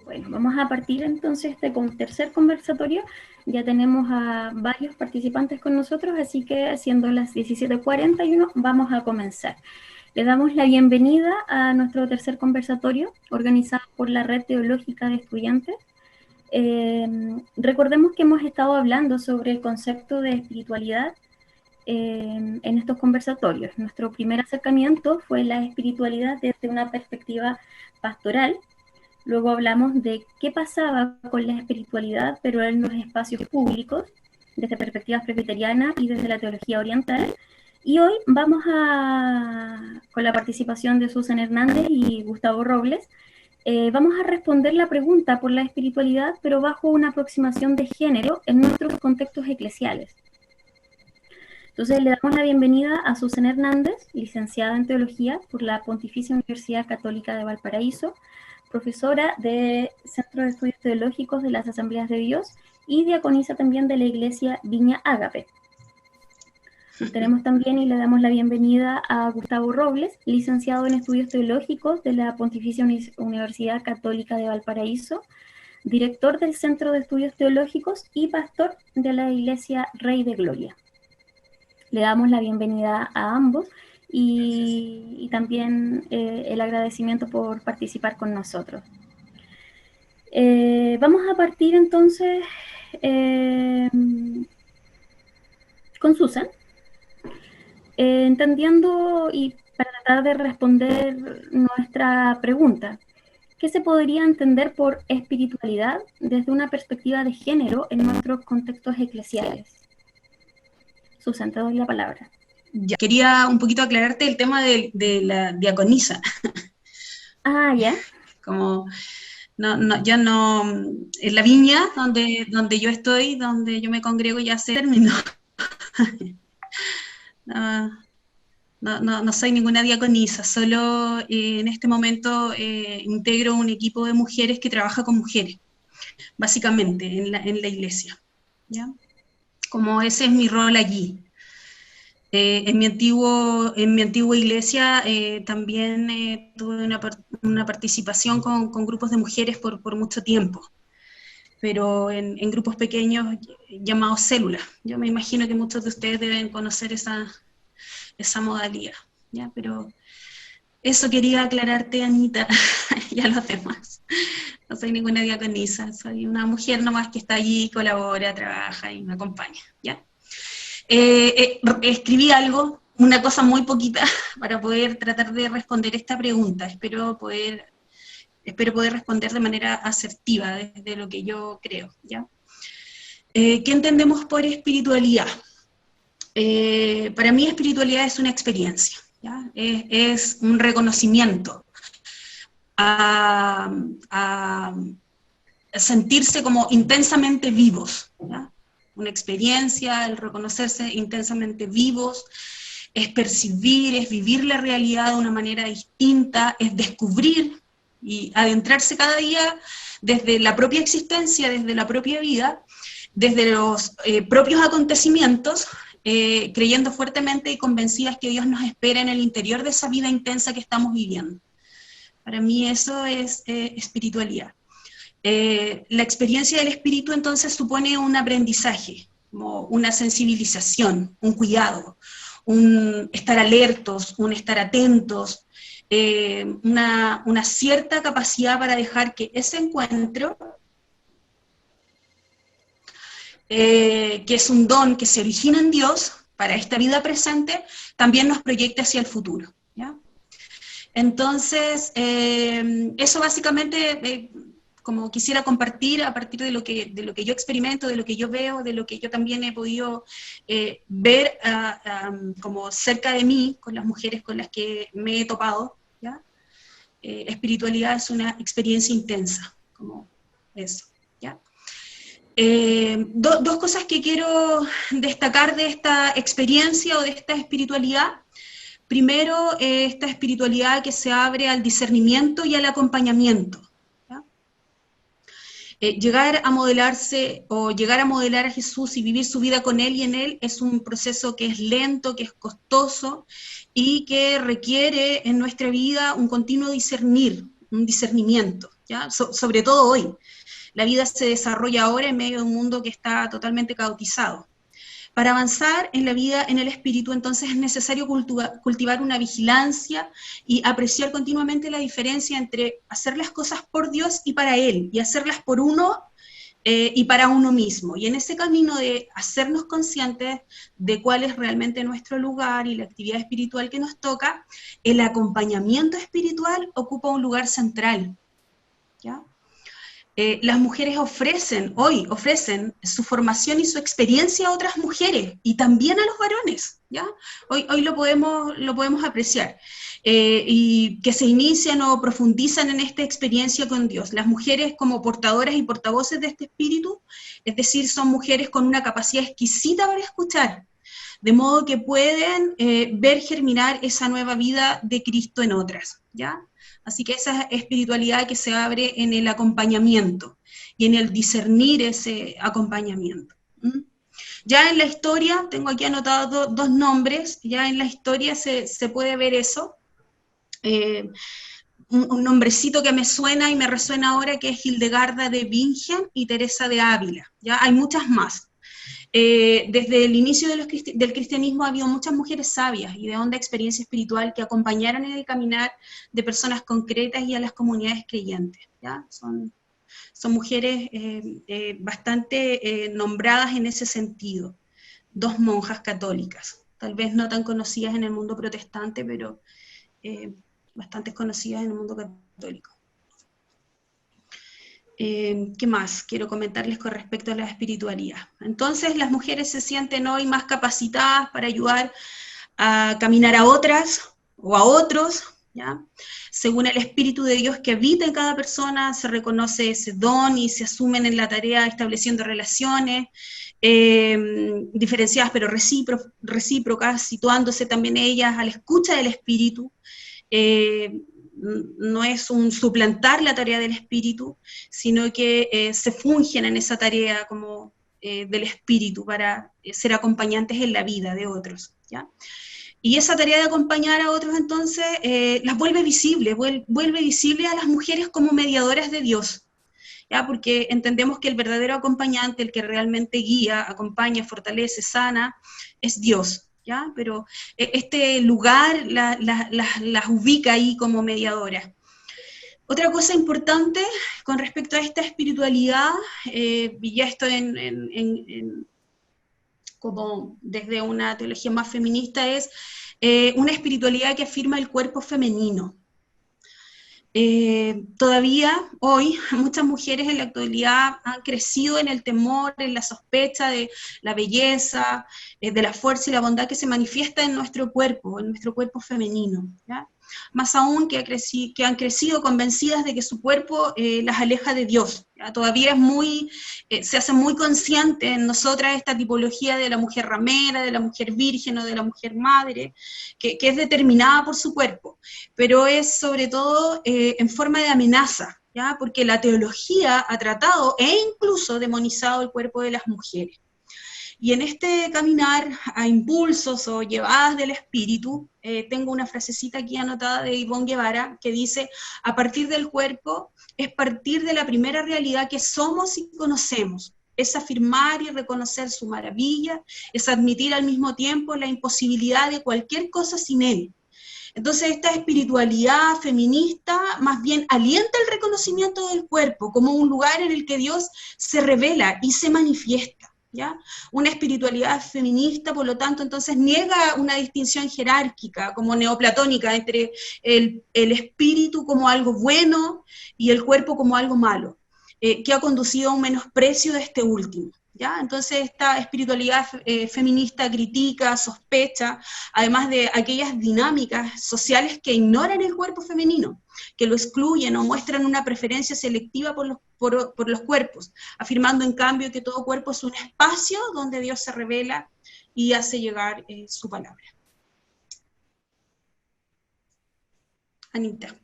Bueno, vamos a partir entonces con tercer conversatorio. Ya tenemos a varios participantes con nosotros, así que siendo las 17:41 vamos a comenzar. Le damos la bienvenida a nuestro tercer conversatorio organizado por la Red Teológica de Estudiantes. Recordemos que hemos estado hablando sobre el concepto de espiritualidad en estos conversatorios. Nuestro primer acercamiento fue la espiritualidad desde una perspectiva pastoral. Luego hablamos de qué pasaba con la espiritualidad, pero en los espacios públicos, desde perspectivas presbiterianas y desde la teología oriental. Y hoy vamos con la participación de Susan Hernández y Gustavo Robles, vamos a responder la pregunta por la espiritualidad, pero bajo una aproximación de género en nuestros contextos eclesiales. Entonces le damos la bienvenida a Susan Hernández, licenciada en Teología por la Pontificia Universidad Católica de Valparaíso, profesora del Centro de Estudios Teológicos de las Asambleas de Dios y diaconisa también de la Iglesia Viña Ágape. Tenemos también y le damos la bienvenida a Gustavo Robles, licenciado en Estudios Teológicos de la Pontificia Universidad Católica de Valparaíso, director del Centro de Estudios Teológicos y pastor de la Iglesia Rey de Gloria. Le damos la bienvenida a ambos y también el agradecimiento por participar con nosotros. Vamos a partir entonces con Susan, entendiendo y para tratar de responder nuestra pregunta. ¿Qué se podría entender por espiritualidad desde una perspectiva de género en nuestros contextos eclesiales? Susan, te doy la palabra. Ya, quería un poquito aclararte el tema de la diaconisa. Ah, ya. Como, yo no, en la viña donde yo estoy, donde yo me congrego, ya se terminó. No soy ninguna diaconisa, solo en este momento integro un equipo de mujeres que trabaja con mujeres, básicamente, en la iglesia, ¿ya? Como ese es mi rol allí. En mi antigua iglesia también tuve una participación con grupos de mujeres por mucho tiempo, pero en grupos pequeños llamados células. Yo me imagino que muchos de ustedes deben conocer esa modalidad, ¿ya? Pero eso quería aclararte, Anita, y a los demás. No soy ninguna diaconisa, soy una mujer nomás que está allí, colabora, trabaja y me acompaña, ¿ya? Escribí algo, una cosa muy poquita, para poder tratar de responder esta pregunta. Espero poder responder de manera asertiva desde lo que yo creo, ¿ya? ¿Qué entendemos por espiritualidad? Para mí espiritualidad es una experiencia, ¿ya? Es un reconocimiento a sentirse como intensamente vivos, ¿ya? Una experiencia, el reconocerse intensamente vivos, es percibir, es vivir la realidad de una manera distinta, es descubrir y adentrarse cada día desde la propia existencia, desde la propia vida, desde los propios acontecimientos, creyendo fuertemente y convencidas que Dios nos espera en el interior de esa vida intensa que estamos viviendo. Para mí eso es espiritualidad. La experiencia del espíritu entonces supone un aprendizaje, como una sensibilización, un cuidado, un estar alertos, un estar atentos, una cierta capacidad para dejar que ese encuentro, que es un don que se origina en Dios para esta vida presente, también nos proyecte hacia el futuro, ¿ya? Entonces, eso básicamente como quisiera compartir a partir de lo que yo experimento, de lo que yo veo, de lo que yo también he podido ver como cerca de mí, con las mujeres con las que me he topado, ¿ya? Espiritualidad es una experiencia intensa, como eso, ¿ya? Dos cosas que quiero destacar de esta experiencia o de esta espiritualidad. Primero, esta espiritualidad que se abre al discernimiento y al acompañamiento. Llegar a modelarse o llegar a modelar a Jesús y vivir su vida con Él y en Él es un proceso que es lento, que es costoso y que requiere en nuestra vida un continuo discernimiento, ¿ya? Sobre todo hoy. La vida se desarrolla ahora en medio de un mundo que está totalmente caotizado. Para avanzar en la vida, en el espíritu, entonces es necesario cultivar una vigilancia y apreciar continuamente la diferencia entre hacer las cosas por Dios y para Él, y hacerlas por uno y para uno mismo. Y en ese camino de hacernos conscientes de cuál es realmente nuestro lugar y la actividad espiritual que nos toca, el acompañamiento espiritual ocupa un lugar central, ¿ya? Las mujeres ofrecen su formación y su experiencia a otras mujeres y también a los varones, ¿ya? Hoy lo podemos apreciar. Y que se inician o profundizan en esta experiencia con Dios. Las mujeres como portadoras y portavoces de este espíritu, es decir, son mujeres con una capacidad exquisita para escuchar, de modo que pueden ver germinar esa nueva vida de Cristo en otras, ¿ya? Así que esa espiritualidad que se abre en el acompañamiento y en el discernir ese acompañamiento. ¿Mm? Ya en la historia, tengo aquí anotados dos nombres, ya en la historia se puede ver eso. Un nombrecito que me suena y me resuena ahora, que es Hildegarda de Bingen y Teresa de Ávila. Ya hay muchas más. Desde el inicio del cristianismo había muchas mujeres sabias y de honda experiencia espiritual que acompañaron en el caminar de personas concretas y a las comunidades creyentes, ¿ya? Son mujeres bastante nombradas en ese sentido, dos monjas católicas, tal vez no tan conocidas en el mundo protestante, pero bastante conocidas en el mundo católico. ¿Qué más quiero comentarles con respecto a la espiritualidad? Entonces las mujeres se sienten hoy más capacitadas para ayudar a caminar a otras o a otros, ¿ya? Según el Espíritu de Dios que habita en cada persona, se reconoce ese don y se asumen en la tarea estableciendo relaciones diferenciadas pero recíprocas, situándose también ellas a la escucha del Espíritu. No es un suplantar la tarea del espíritu, sino que se fungen en esa tarea como del espíritu para ser acompañantes en la vida de otros, ¿ya? Y esa tarea de acompañar a otros entonces las vuelve visibles, vuelve visible a las mujeres como mediadoras de Dios, ¿ya? Porque entendemos que el verdadero acompañante, el que realmente guía, acompaña, fortalece, sana, es Dios, ¿ya? Pero este lugar las ubica ahí como mediadoras. Otra cosa importante con respecto a esta espiritualidad, y ya esto como desde una teología más feminista, es una espiritualidad que afirma el cuerpo femenino. Todavía hoy muchas mujeres en la actualidad han crecido en el temor, en la sospecha de la belleza, de la fuerza y la bondad que se manifiesta en nuestro cuerpo femenino, ¿ya? Más aún que han crecido convencidas de que su cuerpo las aleja de Dios, ¿ya? Todavía se hace muy consciente en nosotras esta tipología de la mujer ramera, de la mujer virgen o de la mujer madre, que es determinada por su cuerpo, pero es sobre todo en forma de amenaza, ¿ya? Porque la teología ha tratado e incluso demonizado el cuerpo de las mujeres. Y en este caminar a impulsos o llevadas del espíritu, tengo una frasecita aquí anotada de Ivonne Guevara que dice: a partir del cuerpo es partir de la primera realidad que somos y conocemos, es afirmar y reconocer su maravilla, es admitir al mismo tiempo la imposibilidad de cualquier cosa sin él. Entonces esta espiritualidad feminista más bien alienta el reconocimiento del cuerpo como un lugar en el que Dios se revela y se manifiesta, ¿ya? Una espiritualidad feminista, por lo tanto, entonces niega una distinción jerárquica como neoplatónica entre el espíritu como algo bueno y el cuerpo como algo malo, que ha conducido a un menosprecio de este último. ¿Ya? Entonces esta espiritualidad feminista critica, sospecha, además de aquellas dinámicas sociales que ignoran el cuerpo femenino, que lo excluyen o muestran una preferencia selectiva por los cuerpos, afirmando en cambio que todo cuerpo es un espacio donde Dios se revela y hace llegar su palabra. Anita,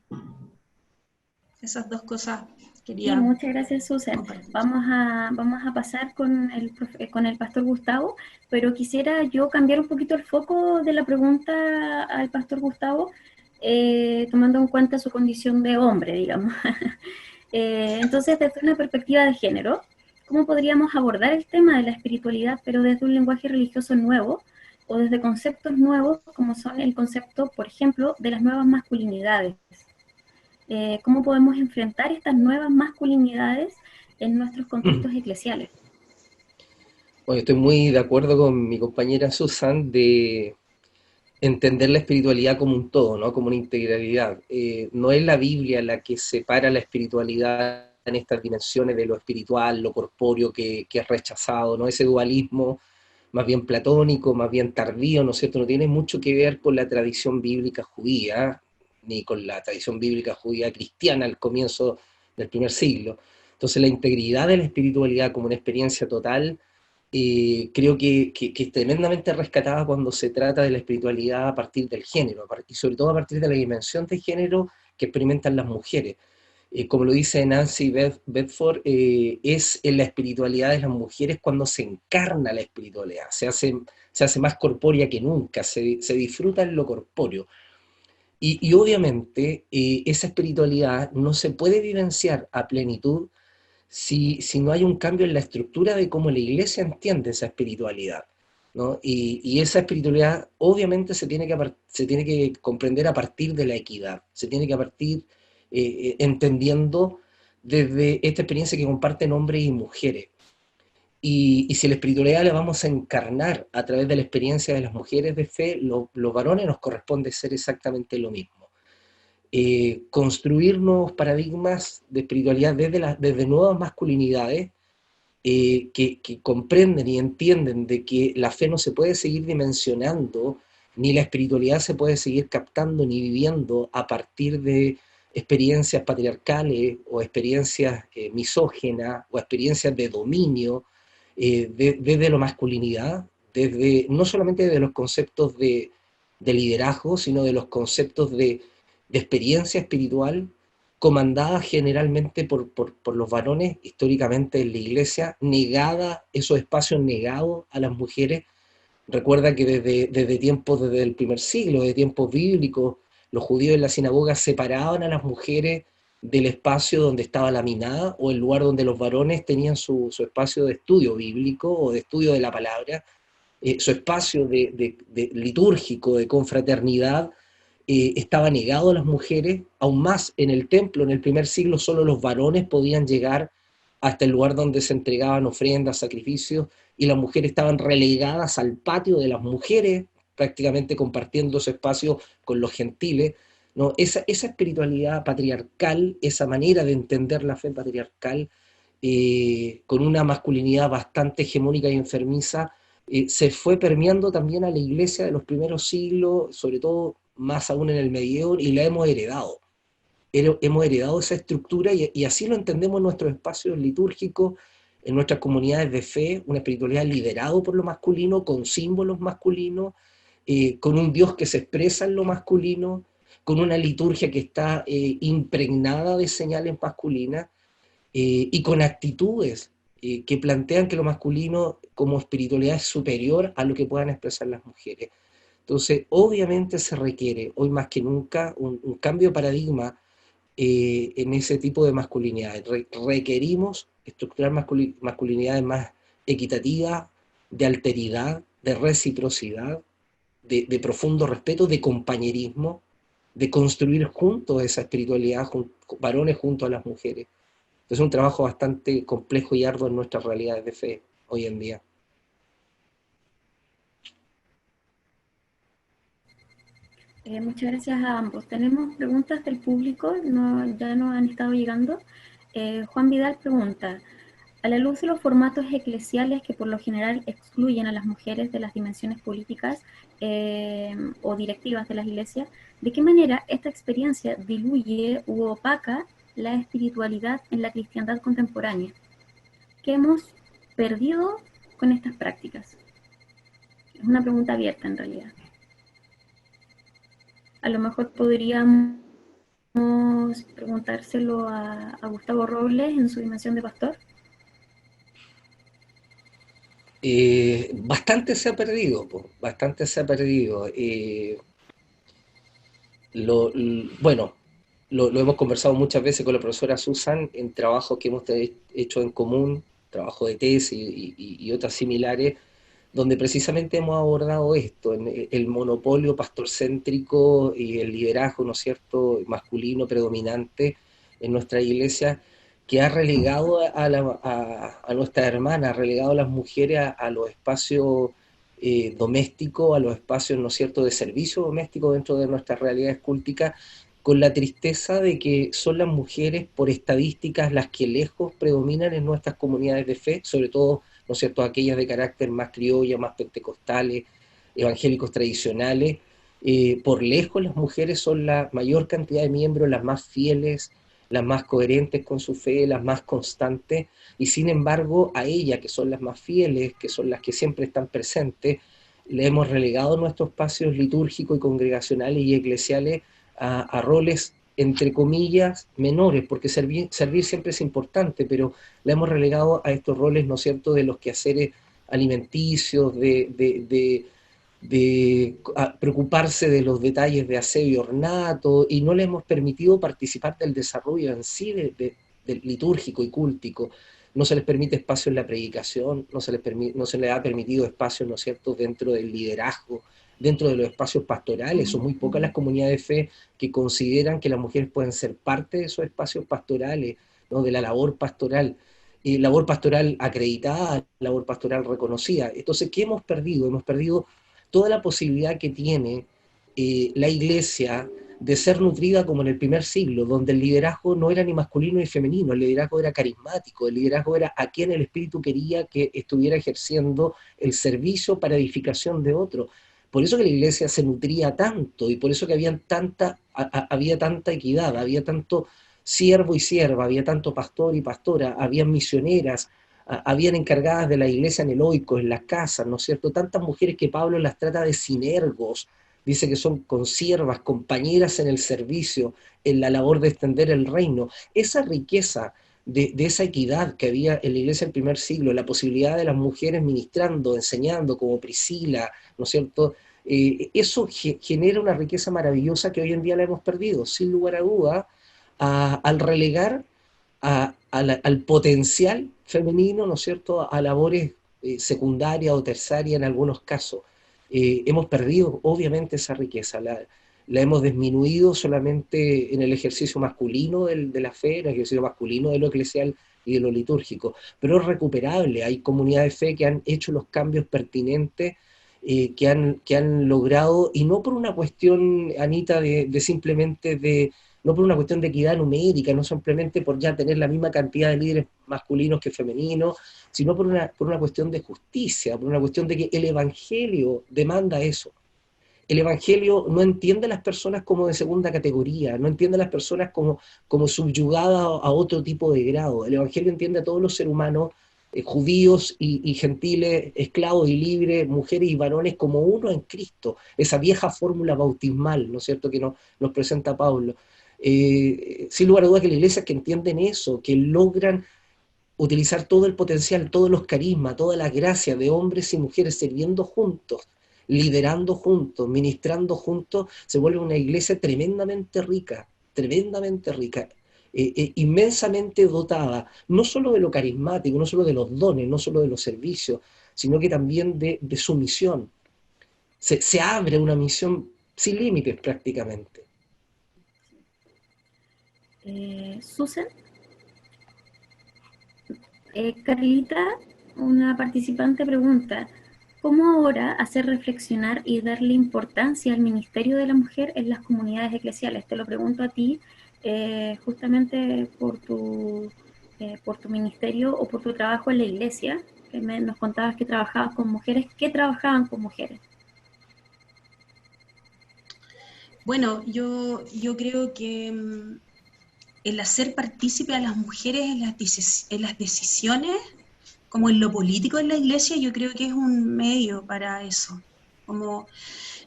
esas dos cosas quería. Sí, muchas gracias, Susan. Vamos a pasar con el pastor Gustavo, pero quisiera yo cambiar un poquito el foco de la pregunta al pastor Gustavo, tomando en cuenta su condición de hombre, digamos. Entonces, desde una perspectiva de género, ¿cómo podríamos abordar el tema de la espiritualidad, pero desde un lenguaje religioso nuevo o desde conceptos nuevos, como son el concepto, por ejemplo, de las nuevas masculinidades? ¿Cómo podemos enfrentar estas nuevas masculinidades en nuestros contextos eclesiales? Bueno, estoy muy de acuerdo con mi compañera Susan de entender la espiritualidad como un todo, ¿no? Como una integralidad. No es la Biblia la que separa la espiritualidad en estas dimensiones de lo espiritual, lo corpóreo que es rechazado, ¿no? Ese dualismo más bien platónico, más bien tardío, ¿no es cierto? No tiene mucho que ver con la tradición bíblica judía, ni con la tradición bíblica judía cristiana al comienzo del primer siglo. Entonces la integridad de la espiritualidad como una experiencia total creo que es tremendamente rescatada cuando se trata de la espiritualidad a partir del género, y sobre todo a partir de la dimensión de género que experimentan las mujeres. Como lo dice Nancy Bedford, es en la espiritualidad de las mujeres cuando se encarna la espiritualidad, se hace más corpórea que nunca, se disfruta en lo corpóreo. Y obviamente esa espiritualidad no se puede vivenciar a plenitud si no hay un cambio en la estructura de cómo la iglesia entiende esa espiritualidad, ¿no? Y esa espiritualidad obviamente se tiene que comprender a partir de la equidad, se tiene que partir entendiendo desde esta experiencia que comparten hombres y mujeres. Y si la espiritualidad la vamos a encarnar a través de la experiencia de las mujeres de fe, los varones nos corresponde ser exactamente lo mismo. Construir nuevos paradigmas de espiritualidad desde nuevas masculinidades que comprenden y entienden de que la fe no se puede seguir dimensionando, ni la espiritualidad se puede seguir captando ni viviendo a partir de experiencias patriarcales o experiencias misógenas o experiencias de dominio desde la masculinidad, desde, no solamente de los conceptos de liderazgo, sino de los conceptos de experiencia espiritual comandada generalmente por los varones, históricamente en la iglesia, negada, esos espacios negados a las mujeres. Recuerda que desde tiempos, desde el primer siglo, desde tiempos bíblicos, los judíos en la sinagoga separaban a las mujeres del espacio donde estaba la minada o el lugar donde los varones tenían su espacio de estudio bíblico o de estudio de la palabra, su espacio de litúrgico, de confraternidad, estaba negado a las mujeres, aún más en el templo, en el primer siglo solo los varones podían llegar hasta el lugar donde se entregaban ofrendas, sacrificios, y las mujeres estaban relegadas al patio de las mujeres, prácticamente compartiendo ese espacio con los gentiles, ¿no? Esa espiritualidad patriarcal, esa manera de entender la fe patriarcal, con una masculinidad bastante hegemónica y enfermiza, se fue permeando también a la iglesia de los primeros siglos, sobre todo más aún en el medievo, y la hemos heredado. Hemos heredado esa estructura y así lo entendemos en nuestros espacios litúrgicos, en nuestras comunidades de fe, una espiritualidad liderado por lo masculino, con símbolos masculinos, con un Dios que se expresa en lo masculino, con una liturgia que está impregnada de señales masculinas y con actitudes que plantean que lo masculino como espiritualidad es superior a lo que puedan expresar las mujeres. Entonces, obviamente se requiere, hoy más que nunca, un cambio de paradigma en ese tipo de masculinidades. Requerimos estructurar masculinidades más equitativas, de alteridad, de reciprocidad, de profundo respeto, de compañerismo, de construir juntos esa espiritualidad, varones junto a las mujeres. Es un trabajo bastante complejo y arduo en nuestras realidades de fe hoy en día. Muchas gracias a ambos. Tenemos preguntas del público, ya nos han estado llegando. Juan Vidal pregunta, a la luz de los formatos eclesiales que por lo general excluyen a las mujeres de las dimensiones políticas o directivas de las iglesias, ¿de qué manera esta experiencia diluye u opaca la espiritualidad en la cristiandad contemporánea? ¿Qué hemos perdido con estas prácticas? Es una pregunta abierta en realidad. A lo mejor podríamos preguntárselo a Gustavo Robles en su dimensión de pastor. Bastante se ha perdido, bastante se ha perdido. Bueno, lo hemos conversado muchas veces con la profesora Susan en trabajos que hemos hecho en común, trabajo de tesis y otras similares, donde precisamente hemos abordado esto, en el monopolio pastorcéntrico y el liderazgo, ¿no es cierto?, masculino predominante en nuestra iglesia, que ha relegado a nuestras hermanas, ha relegado a las mujeres a los espacios domésticos, a los espacios, ¿no es cierto?, de servicio doméstico dentro de nuestras realidades culticas, con la tristeza de que son las mujeres, por estadísticas, las que lejos predominan en nuestras comunidades de fe, sobre todo, ¿no es cierto?, aquellas de carácter más criolla, más pentecostales, evangélicos tradicionales. Por lejos las mujeres son la mayor cantidad de miembros, las más fieles, las más coherentes con su fe, las más constantes, y sin embargo a ellas, que son las más fieles, que son las que siempre están presentes, le hemos relegado nuestros espacios litúrgicos y congregacionales y eclesiales a roles, entre comillas, menores, porque servir siempre es importante, pero la hemos relegado a estos roles, ¿no es cierto?, de los quehaceres alimenticios, de preocuparse de los detalles de aseo y ornato, y no le hemos permitido participar del desarrollo en sí del litúrgico y cúltico. No se les permite espacio en la predicación, no se les ha permitido espacio, ¿no es cierto?, dentro del liderazgo, dentro de los espacios pastorales. Son muy pocas las comunidades de fe que consideran que las mujeres pueden ser parte de esos espacios pastorales, ¿no?, de la labor pastoral. Labor pastoral acreditada, labor pastoral reconocida. Entonces, ¿qué hemos perdido? Hemos perdido toda la posibilidad que tiene la iglesia de ser nutrida como en el primer siglo, donde el liderazgo no era ni masculino ni femenino, el liderazgo era carismático, el liderazgo era a quien el Espíritu quería que estuviera ejerciendo el servicio para edificación de otros. Por eso que la iglesia se nutría tanto, y por eso que había tanta equidad, había tanto siervo y sierva, había tanto pastor y pastora, había misioneras, habían encargadas de la iglesia en el oico, en las casas, ¿no es cierto? Tantas mujeres que Pablo las trata de sinergos, dice que son consiervas, compañeras en el servicio, en la labor de extender el reino. Esa riqueza de esa equidad que había en la iglesia del primer siglo, la posibilidad de las mujeres ministrando, enseñando, como Priscila, ¿no es cierto? Eso genera una riqueza maravillosa que hoy en día la hemos perdido, sin lugar a duda, al relegar al potencial femenino, ¿no es cierto?, a labores secundarias o terciarias en algunos casos. Hemos perdido, obviamente, esa riqueza, la hemos disminuido solamente en el ejercicio masculino de la fe, en el ejercicio masculino de lo eclesial y de lo litúrgico, pero es recuperable. Hay comunidades de fe que han hecho los cambios pertinentes, que han logrado, y no por una cuestión, Anita, no por una cuestión de equidad numérica, no simplemente por ya tener la misma cantidad de líderes masculinos que femeninos, sino por una cuestión de justicia, por una cuestión de que el Evangelio demanda eso. El Evangelio no entiende a las personas como de segunda categoría, no entiende a las personas como subyugadas a otro tipo de grado. El Evangelio entiende a todos los seres humanos, judíos y gentiles, esclavos y libres, mujeres y varones, como uno en Cristo. Esa vieja fórmula bautismal, ¿no es cierto?, que nos presenta Pablo. Sin lugar a dudas que las iglesias que entienden eso, que logran utilizar todo el potencial, todos los carismas, toda la gracia de hombres y mujeres sirviendo juntos, liderando juntos, ministrando juntos, se vuelve una iglesia tremendamente rica, inmensamente dotada, no solo de lo carismático, no solo de los dones, no solo de los servicios, sino que también de su misión. Se abre una misión sin límites prácticamente. Susan, Carlita, una participante pregunta, ¿cómo ahora hacer reflexionar y darle importancia al ministerio de la mujer en las comunidades eclesiales? Te lo pregunto a ti, justamente por tu ministerio o por tu trabajo en la iglesia, que nos contabas que trabajabas con mujeres. ¿Qué trabajaban con mujeres? Bueno, yo creo que el hacer partícipe a las mujeres en las decisiones, como en lo político en la iglesia, yo creo que es un medio para eso. Como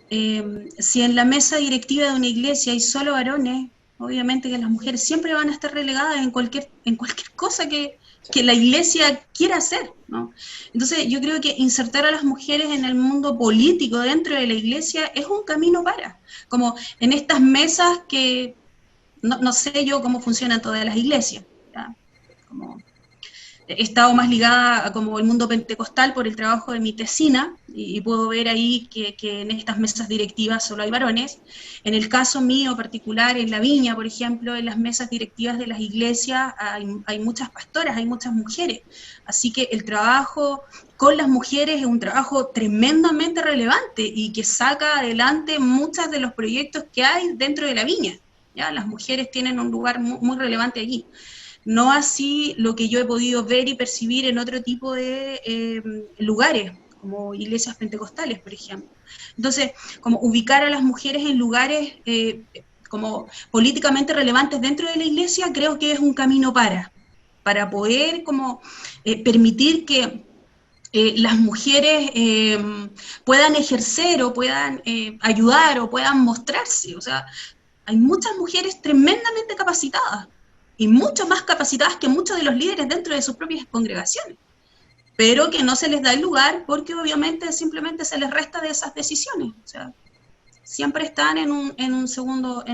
si en la mesa directiva de una iglesia hay solo varones, obviamente que las mujeres siempre van a estar relegadas en cualquier cosa que la iglesia quiera hacer, ¿no? Entonces yo creo que insertar a las mujeres en el mundo político dentro de la iglesia es un camino como en estas mesas que no sé yo cómo funcionan todas las iglesias, ¿ya? Como, he estado más ligada a como el mundo pentecostal por el trabajo de mi tesina, y puedo ver ahí que en estas mesas directivas solo hay varones. En el caso mío particular, en La Viña, por ejemplo, en las mesas directivas de las iglesias hay muchas pastoras, hay muchas mujeres. Así que el trabajo con las mujeres es un trabajo tremendamente relevante y que saca adelante muchos de los proyectos que hay dentro de La Viña. ¿Ya? Las mujeres tienen un lugar muy relevante allí. No así lo que yo he podido ver y percibir en otro tipo de lugares, como iglesias pentecostales, por ejemplo. Entonces, como ubicar a las mujeres en lugares como políticamente relevantes dentro de la iglesia, creo que es un camino para poder como permitir que las mujeres puedan ejercer o puedan ayudar o puedan mostrarse. O sea, hay muchas mujeres tremendamente capacitadas y mucho más capacitadas que muchos de los líderes dentro de sus propias congregaciones, pero que no se les da el lugar porque obviamente simplemente se les resta de esas decisiones. O sea, siempre están en un segundo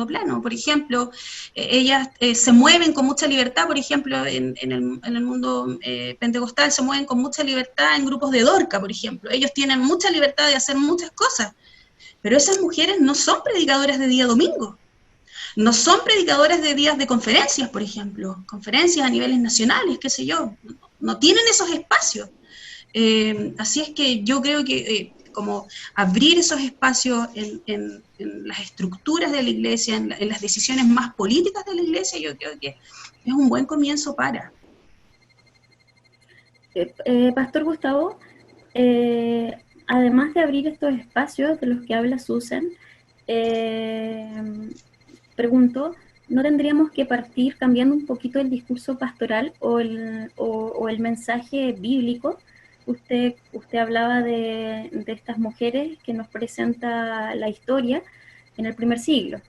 plano. Por ejemplo, ellas se mueven con mucha libertad, por ejemplo, en el mundo pentecostal se mueven con mucha libertad en grupos de Dorca, por ejemplo. Ellos tienen mucha libertad de hacer muchas cosas, pero esas mujeres no son predicadoras de día domingo. No son predicadoras de días de conferencias, por ejemplo, conferencias a niveles nacionales, qué sé yo, no tienen esos espacios. Así es que yo creo que como abrir esos espacios en las estructuras de la iglesia, en las decisiones más políticas de la iglesia, yo creo que es un buen comienzo para. Pastor Gustavo, además de abrir estos espacios de los que habla Susan, pregunto, ¿no tendríamos que partir cambiando un poquito el discurso pastoral o el mensaje bíblico? Usted hablaba de estas mujeres que nos presenta la historia en el primer siglo.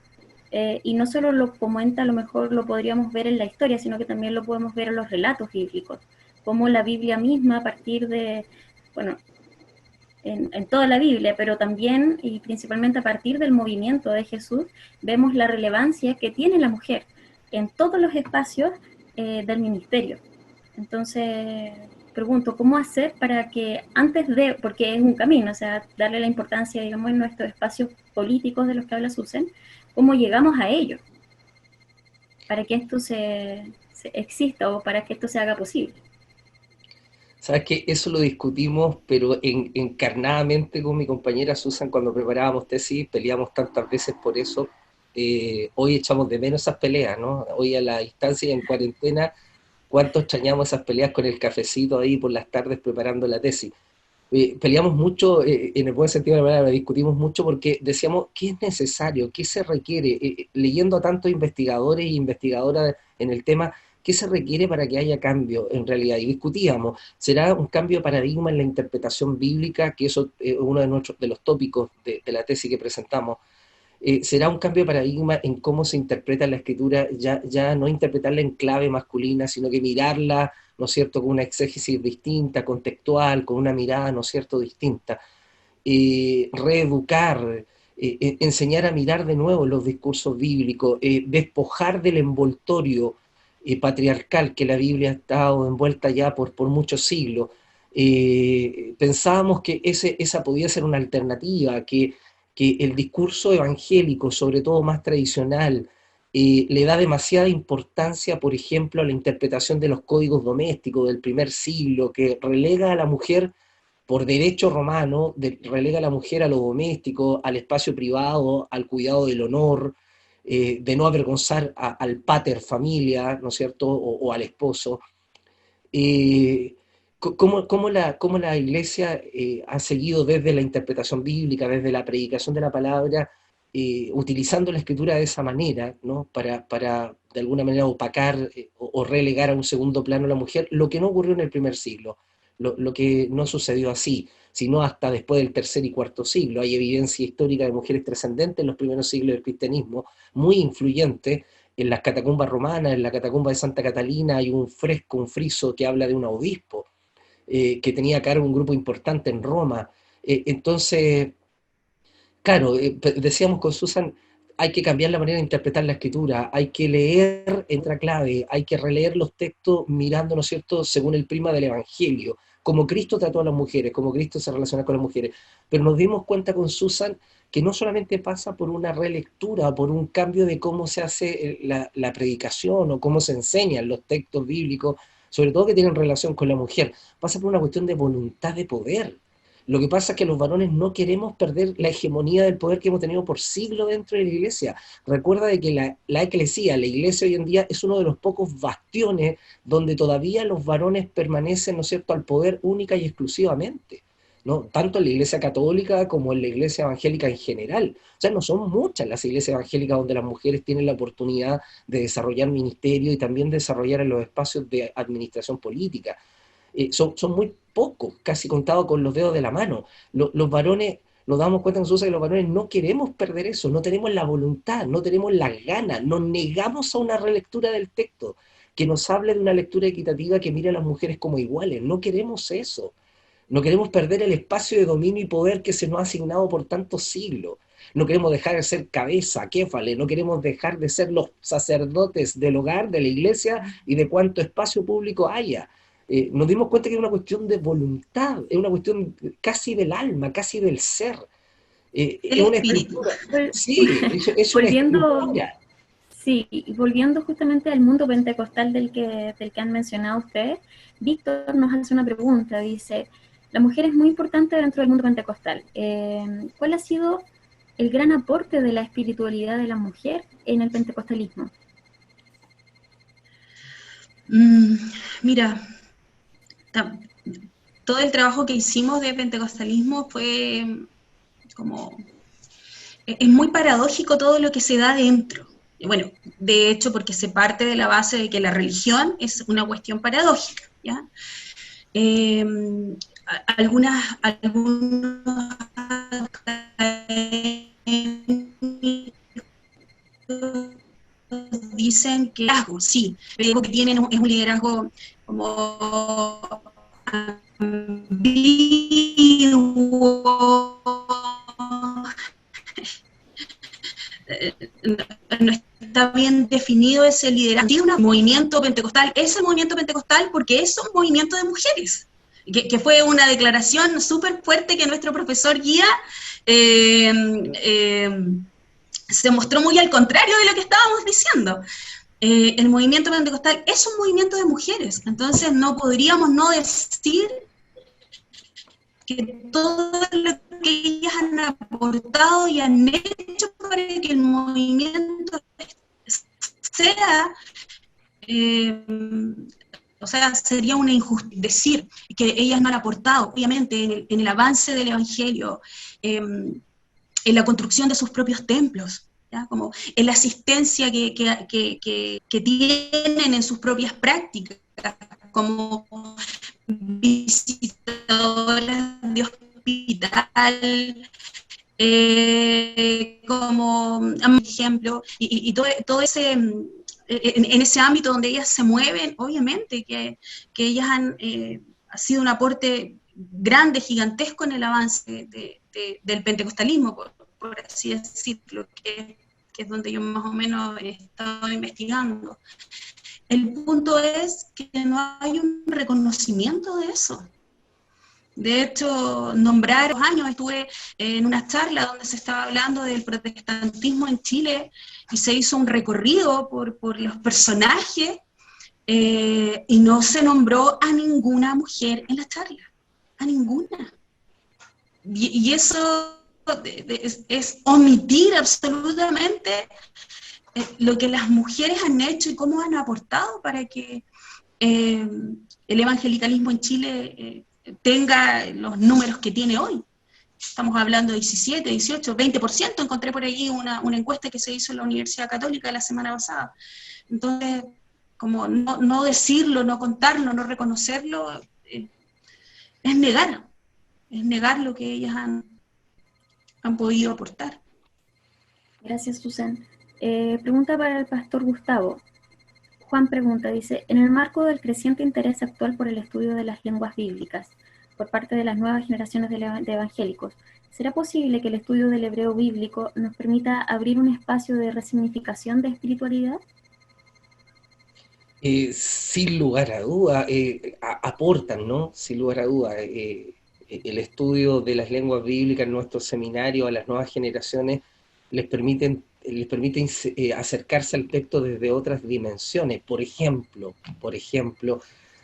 Y no solo lo comenta, a lo mejor lo podríamos ver en la historia, sino que también lo podemos ver en los relatos bíblicos, como la Biblia misma a partir de, bueno, en toda la Biblia, pero también y principalmente a partir del movimiento de Jesús, vemos la relevancia que tiene la mujer en todos los espacios del ministerio. Entonces, pregunto, ¿cómo hacer para que antes de, porque es un camino, o sea, darle la importancia, digamos, en nuestros espacios políticos de los que habla Susan, cómo llegamos a ello, para que esto se exista o para que esto se haga posible? Sabes que eso lo discutimos, pero encarnadamente con mi compañera Susan cuando preparábamos tesis, peleamos tantas veces por eso. Hoy echamos de menos esas peleas, ¿no? Hoy a la distancia y en cuarentena, ¿cuánto extrañamos esas peleas con el cafecito ahí por las tardes preparando la tesis? Peleamos mucho, en el buen sentido de la palabra, discutimos mucho porque decíamos, ¿qué es necesario? ¿Qué se requiere? Leyendo a tantos investigadores e investigadoras en el tema, ¿qué se requiere para que haya cambio en realidad? Y discutíamos, ¿será un cambio de paradigma en la interpretación bíblica? Que eso es uno de los tópicos de la tesis que presentamos. ¿Será un cambio de paradigma en cómo se interpreta la escritura, ya no interpretarla en clave masculina, sino que mirarla, ¿no es cierto?, con una exégesis distinta, contextual, con una mirada, ¿no es cierto?, distinta? Reeducar, enseñar a mirar de nuevo los discursos bíblicos, despojar del envoltorio patriarcal que la Biblia ha estado envuelta ya por muchos siglos. Pensábamos que esa podía ser una alternativa, que el discurso evangélico, sobre todo más tradicional, le da demasiada importancia, por ejemplo, a la interpretación de los códigos domésticos del primer siglo, que relega a la mujer, por derecho romano, relega a la mujer a lo doméstico, al espacio privado, al cuidado del honor, de no avergonzar al pater familia, ¿no es cierto?, o al esposo. Eh, cómo la Iglesia ha seguido desde la interpretación bíblica, desde la predicación de la palabra, utilizando la escritura de esa manera, ¿no? para de alguna manera opacar o relegar a un segundo plano a la mujer, lo que no ocurrió en el primer siglo, lo que no sucedió así, sino hasta después del tercer y cuarto siglo. Hay evidencia histórica de mujeres trascendentes en los primeros siglos del cristianismo, muy influyentes. En las catacumbas romanas, en la catacumba de Santa Catalina, hay un fresco, un friso que habla de un obispo que tenía a cargo un grupo importante en Roma. Entonces, claro, decíamos con Susan, hay que cambiar la manera de interpretar la escritura, hay que leer en otra clave, hay que releer los textos mirando, ¿no es cierto?, según el prisma del Evangelio, como Cristo trató a las mujeres, como Cristo se relaciona con las mujeres. Pero nos dimos cuenta con Susan que no solamente pasa por una relectura, por un cambio de cómo se hace la predicación o cómo se enseñan los textos bíblicos, sobre todo que tienen relación con la mujer, pasa por una cuestión de voluntad de poder. Lo que pasa es que los varones no queremos perder la hegemonía del poder que hemos tenido por siglos dentro de la iglesia. Recuerda de que la eclesía, la iglesia hoy en día, es uno de los pocos bastiones donde todavía los varones permanecen, ¿no es cierto?, al poder única y exclusivamente, ¿no? Tanto en la iglesia católica como en la iglesia evangélica en general. O sea, no son muchas las iglesias evangélicas donde las mujeres tienen la oportunidad de desarrollar ministerio y también desarrollar en los espacios de administración política. Son muy pocos, casi contados con los dedos de la mano. Los varones, nos damos cuenta nosotros que los varones no queremos perder eso, no tenemos la voluntad, no tenemos las ganas, nos negamos a una relectura del texto, que nos hable de una lectura equitativa que mire a las mujeres como iguales, no queremos eso. No queremos perder el espacio de dominio y poder que se nos ha asignado por tantos siglos. No queremos dejar de ser cabeza, kéfale, no queremos dejar de ser los sacerdotes del hogar, de la iglesia y de cuánto espacio público haya. Nos dimos cuenta que es una cuestión de voluntad, es una cuestión casi del alma, casi del ser. El Es una espíritu. estructura. Sí, es una Volviendo, estructura. sí, y volviendo justamente al mundo pentecostal del que han mencionado ustedes, Víctor nos hace una pregunta, dice, la mujer es muy importante dentro del mundo pentecostal. ¿Cuál ha sido el gran aporte de la espiritualidad de la mujer en el pentecostalismo? Mira, todo el trabajo que hicimos de pentecostalismo fue como... Es muy paradójico todo lo que se da dentro. Bueno, de hecho, porque se parte de la base de que la religión es una cuestión paradójica, ¿ya? Algunos dicen que liderazgo, sí, el liderazgo que tienen es un liderazgo como ambiguo, no está bien definido ese liderazgo. Tiene un movimiento pentecostal, es el movimiento pentecostal porque es un movimiento de mujeres, que fue una declaración súper fuerte que nuestro profesor guía se mostró muy al contrario de lo que estábamos diciendo. El movimiento pentecostal es un movimiento de mujeres, entonces no podríamos no decir que todo lo que ellas han aportado y han hecho para que el movimiento sea, o sea, sería una injusticia decir que ellas no han aportado, obviamente, en el avance del Evangelio, en la construcción de sus propios templos, ¿ya? Como en la asistencia que tienen en sus propias prácticas, como visitadoras de hospital, como ejemplo, y todo ese, en ese ámbito donde ellas se mueven, obviamente que ellas han ha sido un aporte grande, gigantesco en el avance del pentecostalismo, por así decirlo, que es donde yo más o menos he estado investigando. El punto es que no hay un reconocimiento de eso. De hecho, nombrar los años, estuve en una charla donde se estaba hablando del protestantismo en Chile y se hizo un recorrido por los personajes y no se nombró a ninguna mujer en la charla, a ninguna. Y eso es omitir absolutamente lo que las mujeres han hecho y cómo han aportado para que el evangelicalismo en Chile tenga los números que tiene hoy. Estamos hablando de 17, 18, 20%, encontré por ahí una encuesta que se hizo en la Universidad Católica la semana pasada. Entonces, como no decirlo, no contarlo, no reconocerlo, es negar lo que ellas han podido aportar. Gracias, Susan. Pregunta para el pastor Gustavo. Juan pregunta, dice, en el marco del creciente interés actual por el estudio de las lenguas bíblicas por parte de las nuevas generaciones de evangélicos, ¿Será posible que el estudio del hebreo bíblico nos permita abrir un espacio de resignificación de espiritualidad? Sin lugar a duda, aportan, ¿no? Sin lugar a duda. El estudio de las lenguas bíblicas en nuestros seminarios a las nuevas generaciones les permite acercarse al texto desde otras dimensiones. Por ejemplo,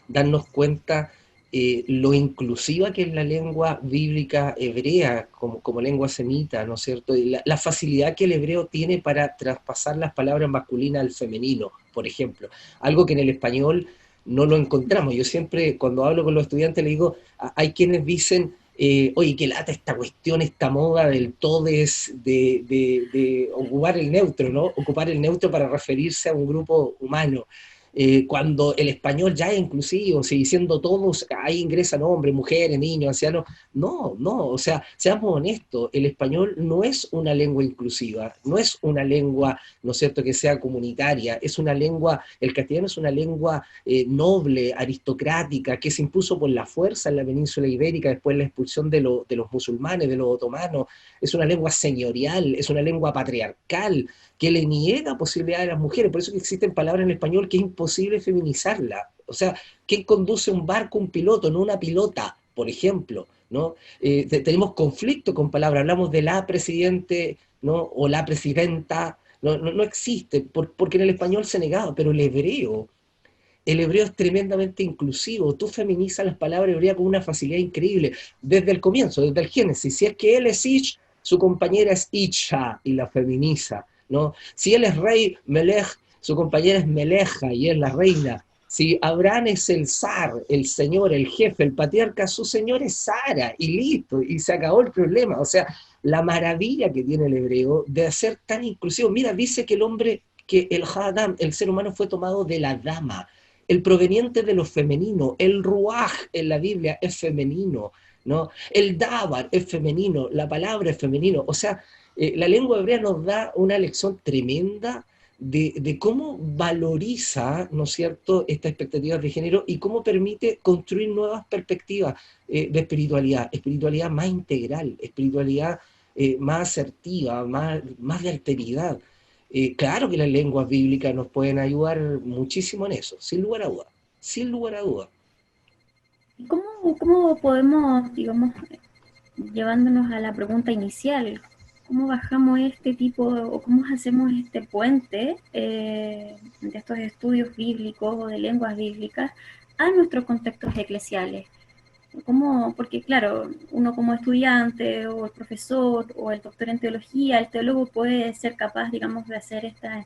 darnos cuenta lo inclusiva que es la lengua bíblica hebrea como lengua semita, ¿no es cierto? Y la facilidad que el hebreo tiene para traspasar las palabras masculinas al femenino, por ejemplo. Algo que en el español no lo encontramos. Yo siempre, cuando hablo con los estudiantes, les digo, hay quienes dicen, oye, qué lata esta cuestión, esta moda del todes, de ocupar el neutro, ¿no? Ocupar el neutro para referirse a un grupo humano. Cuando el español ya es inclusivo, si diciendo todos, ahí ingresan hombres, mujeres, niños, ancianos. No, o sea, seamos honestos, el español no es una lengua inclusiva, no es una lengua, ¿no es cierto?, que sea comunitaria, es una lengua, el castellano es una lengua noble, aristocrática, que se impuso por la fuerza en la península ibérica después de la expulsión de los musulmanes, de los otomanos, es una lengua señorial, es una lengua patriarcal, que le niega posibilidades a las mujeres, por eso que existen palabras en español que es imposible feminizarla. O sea, ¿quién conduce un barco? Un piloto, no una pilota, por ejemplo, ¿no? Tenemos conflicto con palabras, hablamos de la presidente, ¿no? O la presidenta, no existe, porque en el español se negaba, pero el hebreo es tremendamente inclusivo, tú feminizas las palabras hebreas con una facilidad increíble, desde el comienzo, desde el Génesis. Si es que él es Ish, su compañera es Isha, y la feminiza, ¿no? Si él es rey, Melech, su compañera es Meleja, y es la reina. Si Abraham es el zar, el señor, el jefe, el patriarca, su señor es Sara, y listo, y se acabó el problema. O sea, la maravilla que tiene el hebreo de ser tan inclusivo. Mira, dice que que el Hadam, el ser humano fue tomado de la dama, el proveniente de lo femenino, el ruaj en la Biblia es femenino, ¿no? El dabar es femenino, la palabra es femenino, o sea, la lengua hebrea nos da una lección tremenda de cómo valoriza, ¿no es cierto?, estas expectativas de género y cómo permite construir nuevas perspectivas de espiritualidad más integral, espiritualidad más asertiva, más de alteridad. Claro que las lenguas bíblicas nos pueden ayudar muchísimo en eso, sin lugar a duda, sin lugar a duda. ¿Cómo podemos, digamos, llevándonos a la pregunta inicial, cómo bajamos este tipo, o cómo hacemos este puente de estos estudios bíblicos o de lenguas bíblicas a nuestros contextos eclesiales? Porque claro, uno como estudiante o el profesor o el doctor en teología, el teólogo puede ser capaz, digamos, de hacer esta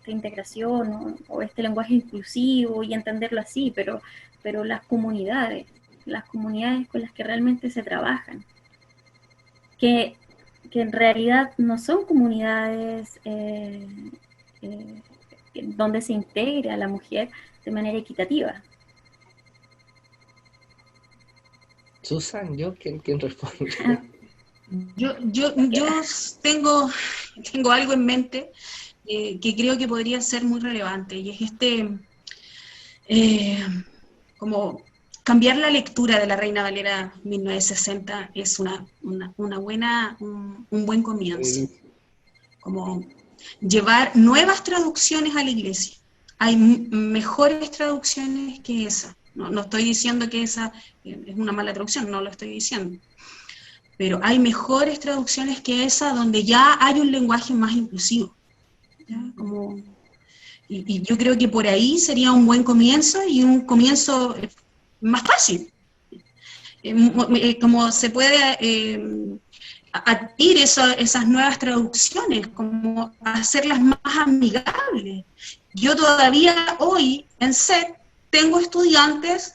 integración o este lenguaje inclusivo y entenderlo así, pero las comunidades con las que realmente se trabajan, que en realidad no son comunidades donde se integre a la mujer de manera equitativa. Susan, ¿quién responde? Yo tengo algo en mente que creo que podría ser muy relevante, y es como cambiar la lectura de la Reina Valera 1960 es un buen comienzo. Como llevar nuevas traducciones a la iglesia. Hay mejores traducciones que esa. No estoy diciendo que esa es una mala traducción, no lo estoy diciendo. Pero hay mejores traducciones que esa donde ya hay un lenguaje más inclusivo. Y yo creo que por ahí sería un buen comienzo y un comienzo más fácil. Como se puede adquirir esas nuevas traducciones, como hacerlas más amigables. Yo todavía hoy en SET tengo estudiantes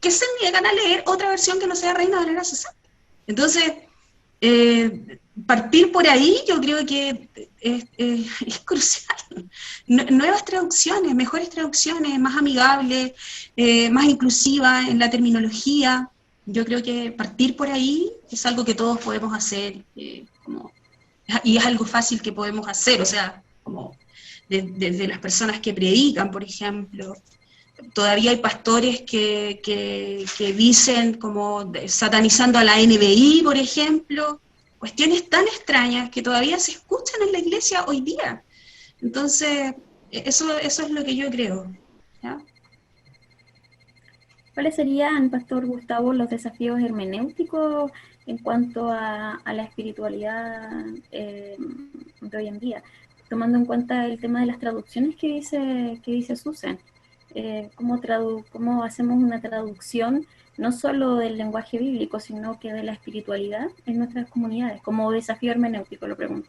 que se niegan a leer otra versión que no sea Reina Valera 60. Entonces, partir por ahí yo creo que es crucial. Nuevas traducciones, mejores traducciones, más amigables, más inclusivas en la terminología. Yo creo que partir por ahí es algo que todos podemos hacer, y es algo fácil que podemos hacer, o sea, como desde las personas que predican, por ejemplo. Todavía hay pastores que dicen, como satanizando a la NBI, por ejemplo, cuestiones tan extrañas que todavía se escuchan en la iglesia hoy día. Entonces, eso es lo que yo creo, ¿ya? ¿Cuáles serían, Pastor Gustavo, los desafíos hermenéuticos en cuanto a la espiritualidad de hoy en día? Tomando en cuenta el tema de las traducciones que dice Susan. ¿Cómo hacemos una traducción no solo del lenguaje bíblico, sino que de la espiritualidad en nuestras comunidades? Como desafío hermenéutico, lo pregunto.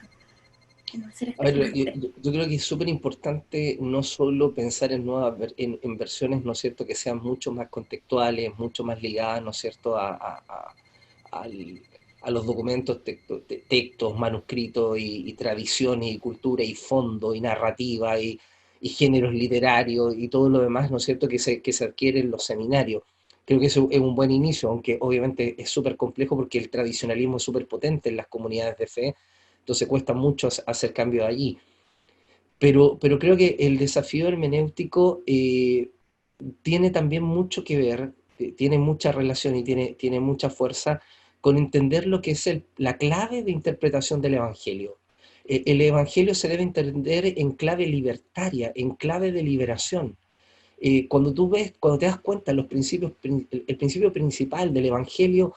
¿Cómo hacer A este ver, puente? yo creo que es súper importante no solo pensar en nuevas en versiones, ¿no es cierto?, que sean mucho más contextuales, mucho más ligadas, ¿no es cierto?, al- a los documentos, textos, manuscritos y tradiciones y cultura y fondo y narrativa y géneros literarios y todo lo demás, ¿no es cierto?, que se adquiere en los seminarios. Creo que eso es un buen inicio, aunque obviamente es súper complejo porque el tradicionalismo es súper potente en las comunidades de fe, entonces cuesta mucho hacer cambios allí. Pero creo que el desafío hermenéutico tiene también mucho que ver, tiene mucha relación y tiene mucha fuerza con entender lo que es la clave de interpretación del Evangelio. El Evangelio se debe entender en clave libertaria, en clave de liberación. Cuando te das cuenta, el principio principal del Evangelio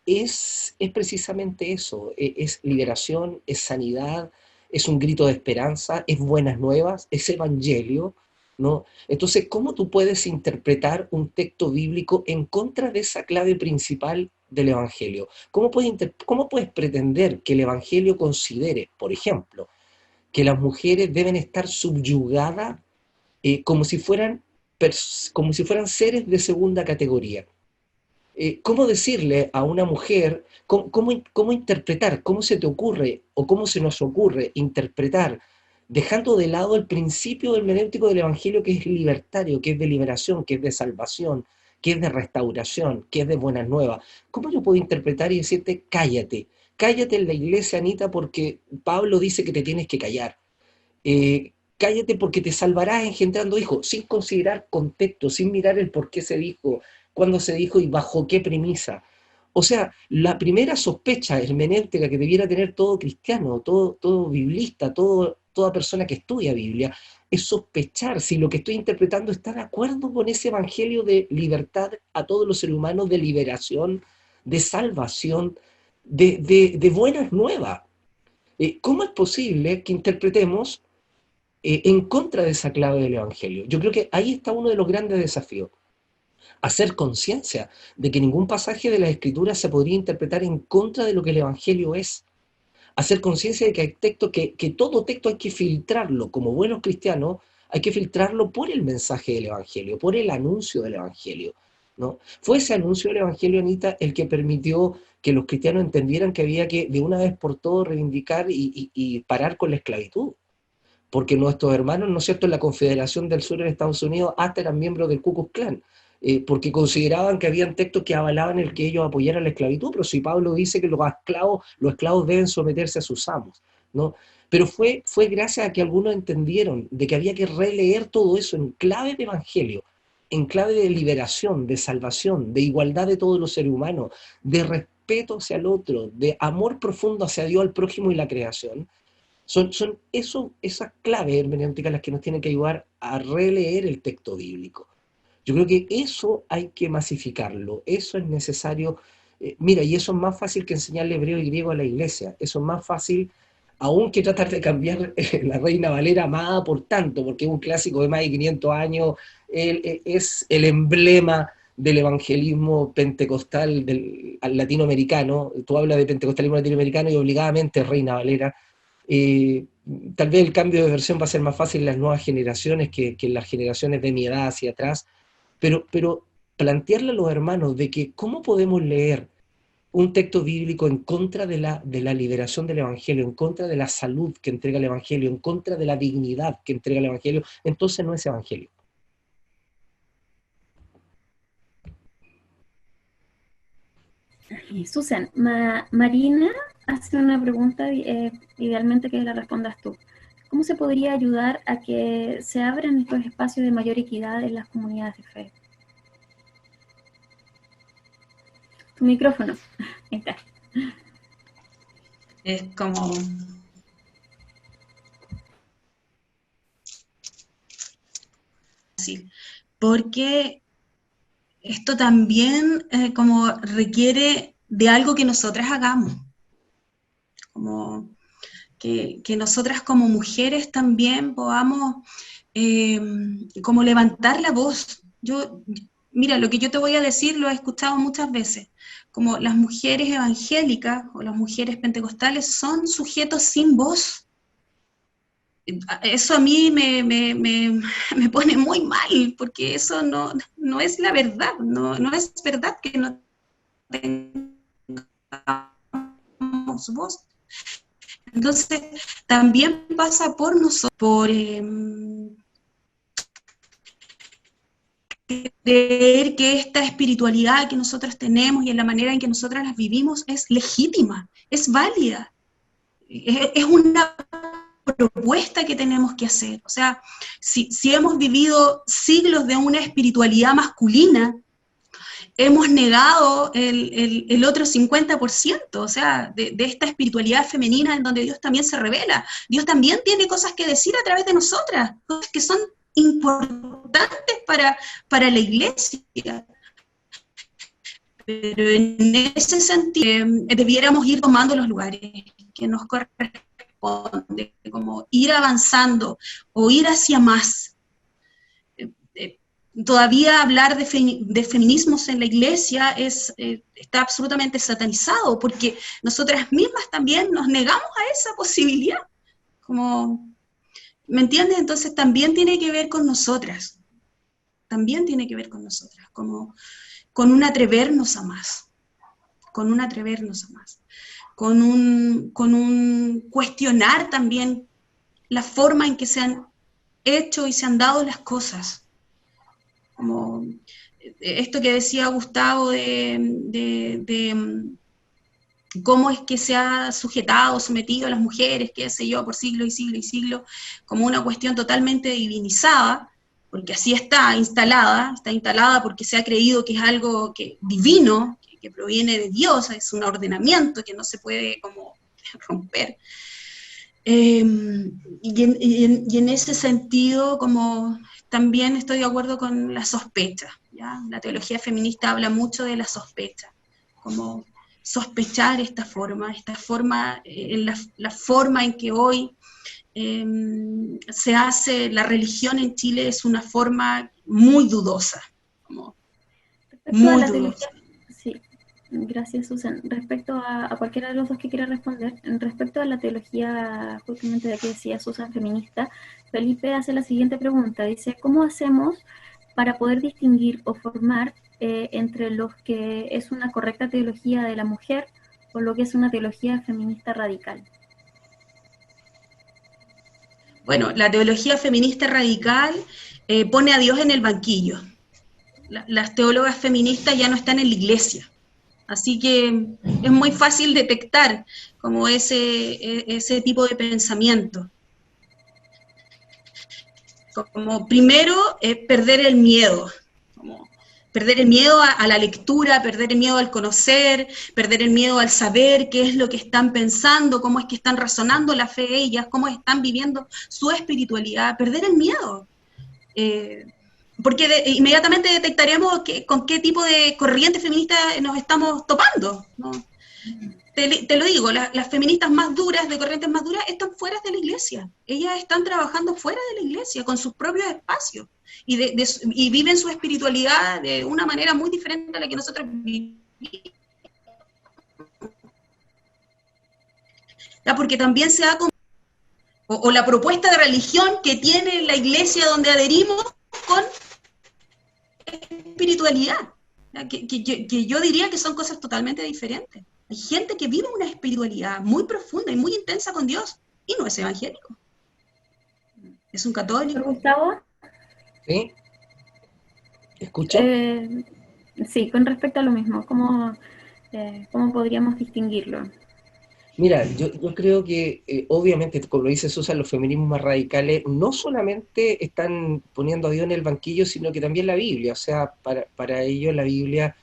es precisamente eso, es liberación, es sanidad, es un grito de esperanza, es buenas nuevas, es evangelio, ¿no? Entonces, ¿cómo tú puedes interpretar un texto bíblico en contra de esa clave principal del Evangelio? ¿Cómo puedes pretender que el Evangelio considere, por ejemplo, que las mujeres deben estar subyugadas como si como si fueran seres de segunda categoría? ¿Cómo decirle a una mujer, cómo interpretar, cómo se te ocurre o cómo se nos ocurre interpretar, dejando de lado el principio hermenéutico del Evangelio, que es libertario, que es de liberación, que es de salvación, que es de restauración, que es de buenas nuevas? ¿Cómo yo puedo interpretar y decirte, cállate, cállate en la iglesia, Anita, porque Pablo dice que te tienes que callar? Cállate porque te salvarás engendrando hijos, sin considerar contexto, sin mirar el por qué se dijo, cuándo se dijo y bajo qué premisa. O sea, la primera sospecha hermenéutica que debiera tener todo cristiano, todo biblista, toda persona que estudia Biblia, es sospechar si lo que estoy interpretando está de acuerdo con ese evangelio de libertad a todos los seres humanos, de liberación, de salvación, de buenas nuevas. ¿Cómo es posible que interpretemos en contra de esa clave del Evangelio? Yo creo que ahí está uno de los grandes desafíos, hacer conciencia de que ningún pasaje de la Escritura se podría interpretar en contra de lo que el Evangelio es. Hacer conciencia de que hay textos que todo texto hay que filtrarlo, como buenos cristianos, hay que filtrarlo por el mensaje del Evangelio, por el anuncio del Evangelio, ¿no? Fue ese anuncio del Evangelio, Anita, el que permitió que los cristianos entendieran que había que de una vez por todo reivindicar y parar con la esclavitud, porque nuestros hermanos, ¿no es cierto?, en la Confederación del Sur en Estados Unidos hasta eran miembros del Ku Klux Klan, porque consideraban que habían textos que avalaban el que ellos apoyaran la esclavitud, pero si Pablo dice que los esclavos deben someterse a sus amos, ¿no? Pero fue gracias a que algunos entendieron de que había que releer todo eso en clave de evangelio, en clave de liberación, de salvación, de igualdad de todos los seres humanos, de respeto hacia el otro, de amor profundo hacia Dios, al prójimo y la creación. Son esas claves hermenéuticas las que nos tienen que ayudar a releer el texto bíblico. Yo creo que eso hay que masificarlo, eso es necesario. Mira, y eso es más fácil que enseñarle hebreo y griego a la iglesia, eso es más fácil aún que tratar de cambiar la Reina Valera amada por tanto, porque es un clásico de más de 500 años, es el emblema del evangelismo pentecostal al latinoamericano. Tú hablas de pentecostalismo latinoamericano y obligadamente Reina Valera. eh, Tal vez el cambio de versión va a ser más fácil en las nuevas generaciones que en las generaciones de mi edad hacia atrás, pero plantearle a los hermanos de que cómo podemos leer un texto bíblico en contra de la liberación del Evangelio, en contra de la salud que entrega el Evangelio, en contra de la dignidad que entrega el Evangelio, entonces no es Evangelio. Susan, Marina hace una pregunta, idealmente que la respondas tú. ¿Cómo se podría ayudar a que se abran estos espacios de mayor equidad en las comunidades de fe? Tu micrófono. Ahí está. Es como... fácil, porque esto también como requiere de algo que nosotras hagamos, como que nosotras como mujeres también podamos como levantar la voz. Mira, lo que yo te voy a decir lo he escuchado muchas veces, como las mujeres evangélicas o las mujeres pentecostales son sujetos sin voz. Eso a mí me pone muy mal, porque eso no es la verdad, no es verdad que no tengamos voz. Entonces, también pasa por nosotros, por creer que esta espiritualidad que nosotros tenemos y en la manera en que nosotras las vivimos es legítima, es válida, es una propuesta que tenemos que hacer. O sea, si hemos vivido siglos de una espiritualidad masculina, hemos negado el otro 50%, o sea, de esta espiritualidad femenina en donde Dios también se revela. Dios también tiene cosas que decir a través de nosotras, cosas que son importantes para la iglesia. Pero en ese sentido, debiéramos ir tomando los lugares que nos corresponden, como ir avanzando o ir hacia más. Todavía hablar de feminismos en la iglesia está absolutamente satanizado, porque nosotras mismas también nos negamos a esa posibilidad. Como, ¿me entiendes? Entonces también tiene que ver con nosotras, también tiene que ver con nosotras, como con un atrevernos a más, con un atrevernos a más, con un cuestionar también la forma en que se han hecho y se han dado las cosas. Como esto que decía Gustavo de cómo es que se ha sujetado, sometido a las mujeres, qué sé yo, por siglos y siglos y siglos, como una cuestión totalmente divinizada, porque así está instalada porque se ha creído que es algo divino, que proviene de Dios, es un ordenamiento que no se puede como romper. Y en ese sentido, como también estoy de acuerdo con la sospecha, ¿ya? La teología feminista habla mucho de la sospecha, como sospechar esta forma la forma en que hoy se hace la religión en Chile es una forma muy dudosa, como Respecto a muy la dudosa. teología, sí, gracias Susan. Respecto a cualquiera de los dos que quiera responder, respecto a la teología justamente de que decía Susan feminista, Felipe hace la siguiente pregunta, dice, ¿cómo hacemos para poder distinguir o formar entre lo que es una correcta teología de la mujer o lo que es una teología feminista radical? Bueno, la teología feminista radical pone a Dios en el banquillo. Las teólogas feministas ya no están en la iglesia. Así que es muy fácil detectar como ese tipo de pensamiento. Como primero, perder el miedo. Como perder el miedo a la lectura, perder el miedo al conocer, perder el miedo al saber qué es lo que están pensando, cómo es que están razonando la fe ellas, cómo están viviendo su espiritualidad, perder el miedo. Porque inmediatamente detectaremos con qué tipo de corriente feminista nos estamos topando, ¿no? Te lo digo, las feministas más duras, de corrientes más duras, están fuera de la iglesia. Ellas están trabajando fuera de la iglesia, con sus propios espacios, y viven su espiritualidad de una manera muy diferente a la que nosotros vivimos. Porque también se da o la propuesta de religión que tiene la iglesia donde adherimos con espiritualidad, que yo diría que son cosas totalmente diferentes. Hay gente que vive una espiritualidad muy profunda y muy intensa con Dios y no es evangélico, es un católico. Gustavo, ¿Sí? ¿Escucho? sí, con respecto a lo mismo, ¿cómo podríamos distinguirlo? Mira, yo creo que obviamente, como lo dice Susan, los feminismos más radicales no solamente están poniendo a Dios en el banquillo, sino que también la Biblia. O sea, para ellos la Biblia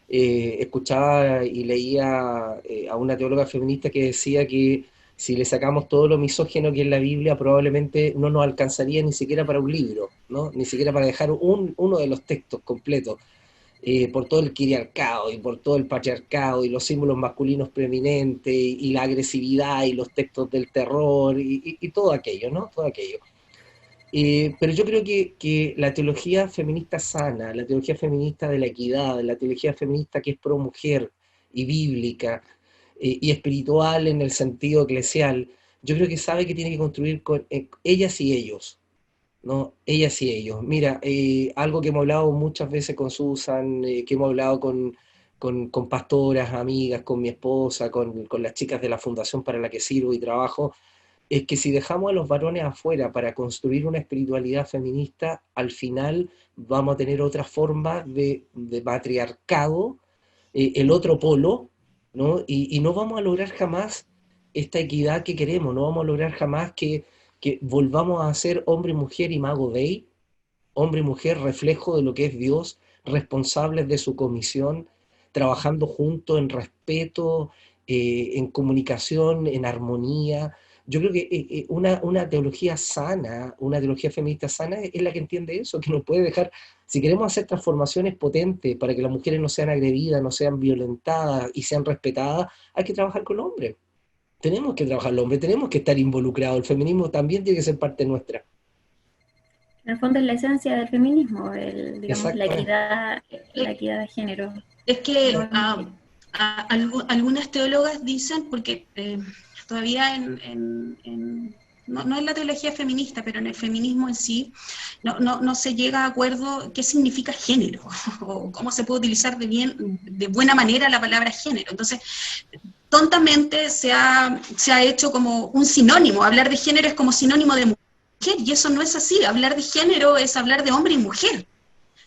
escuchaba y leía a una teóloga feminista que decía que si le sacamos todo lo misógino que es la Biblia, probablemente no nos alcanzaría ni siquiera para un libro, ¿no? Ni siquiera para dejar uno de los textos completos, por todo el quiriarcado y por todo el patriarcado y los símbolos masculinos preeminentes y la agresividad y los textos del terror y todo aquello, ¿no? Todo aquello. Pero yo creo que la teología feminista sana, la teología feminista de la equidad, la teología feminista que es pro mujer y bíblica y espiritual en el sentido eclesial, yo creo que sabe que tiene que construir con ellas y ellos, ¿no? Ellas y ellos. Mira, algo que hemos hablado muchas veces con Susan, que hemos hablado con pastoras, amigas, con mi esposa, con las chicas de la fundación para la que sirvo y trabajo, es que si dejamos a los varones afuera para construir una espiritualidad feminista, al final vamos a tener otra forma de matriarcado, el otro polo, ¿no? Y no vamos a lograr jamás esta equidad que queremos, no vamos a lograr jamás que volvamos a ser hombre, mujer y mago Dei, hombre y mujer reflejo de lo que es Dios, responsables de su comisión, trabajando juntos en respeto, en comunicación, en armonía. Yo creo que una teología sana, una teología feminista sana es la que entiende eso, que nos puede dejar, si queremos hacer transformaciones potentes para que las mujeres no sean agredidas, no sean violentadas y sean respetadas, hay que trabajar con hombres. Tenemos que trabajar los hombres, tenemos que estar involucrados. El feminismo también tiene que ser parte nuestra. En el fondo es la esencia del feminismo, digamos, Exactamente. la equidad de género. Es que algunas teólogas dicen, porque todavía no en la teología feminista, pero en el feminismo en sí, no se llega a acuerdo qué significa género, o cómo se puede utilizar de buena manera la palabra género. Entonces, tontamente se ha hecho como un sinónimo, hablar de género es como sinónimo de mujer, y eso no es así. Hablar de género es hablar de hombre y mujer.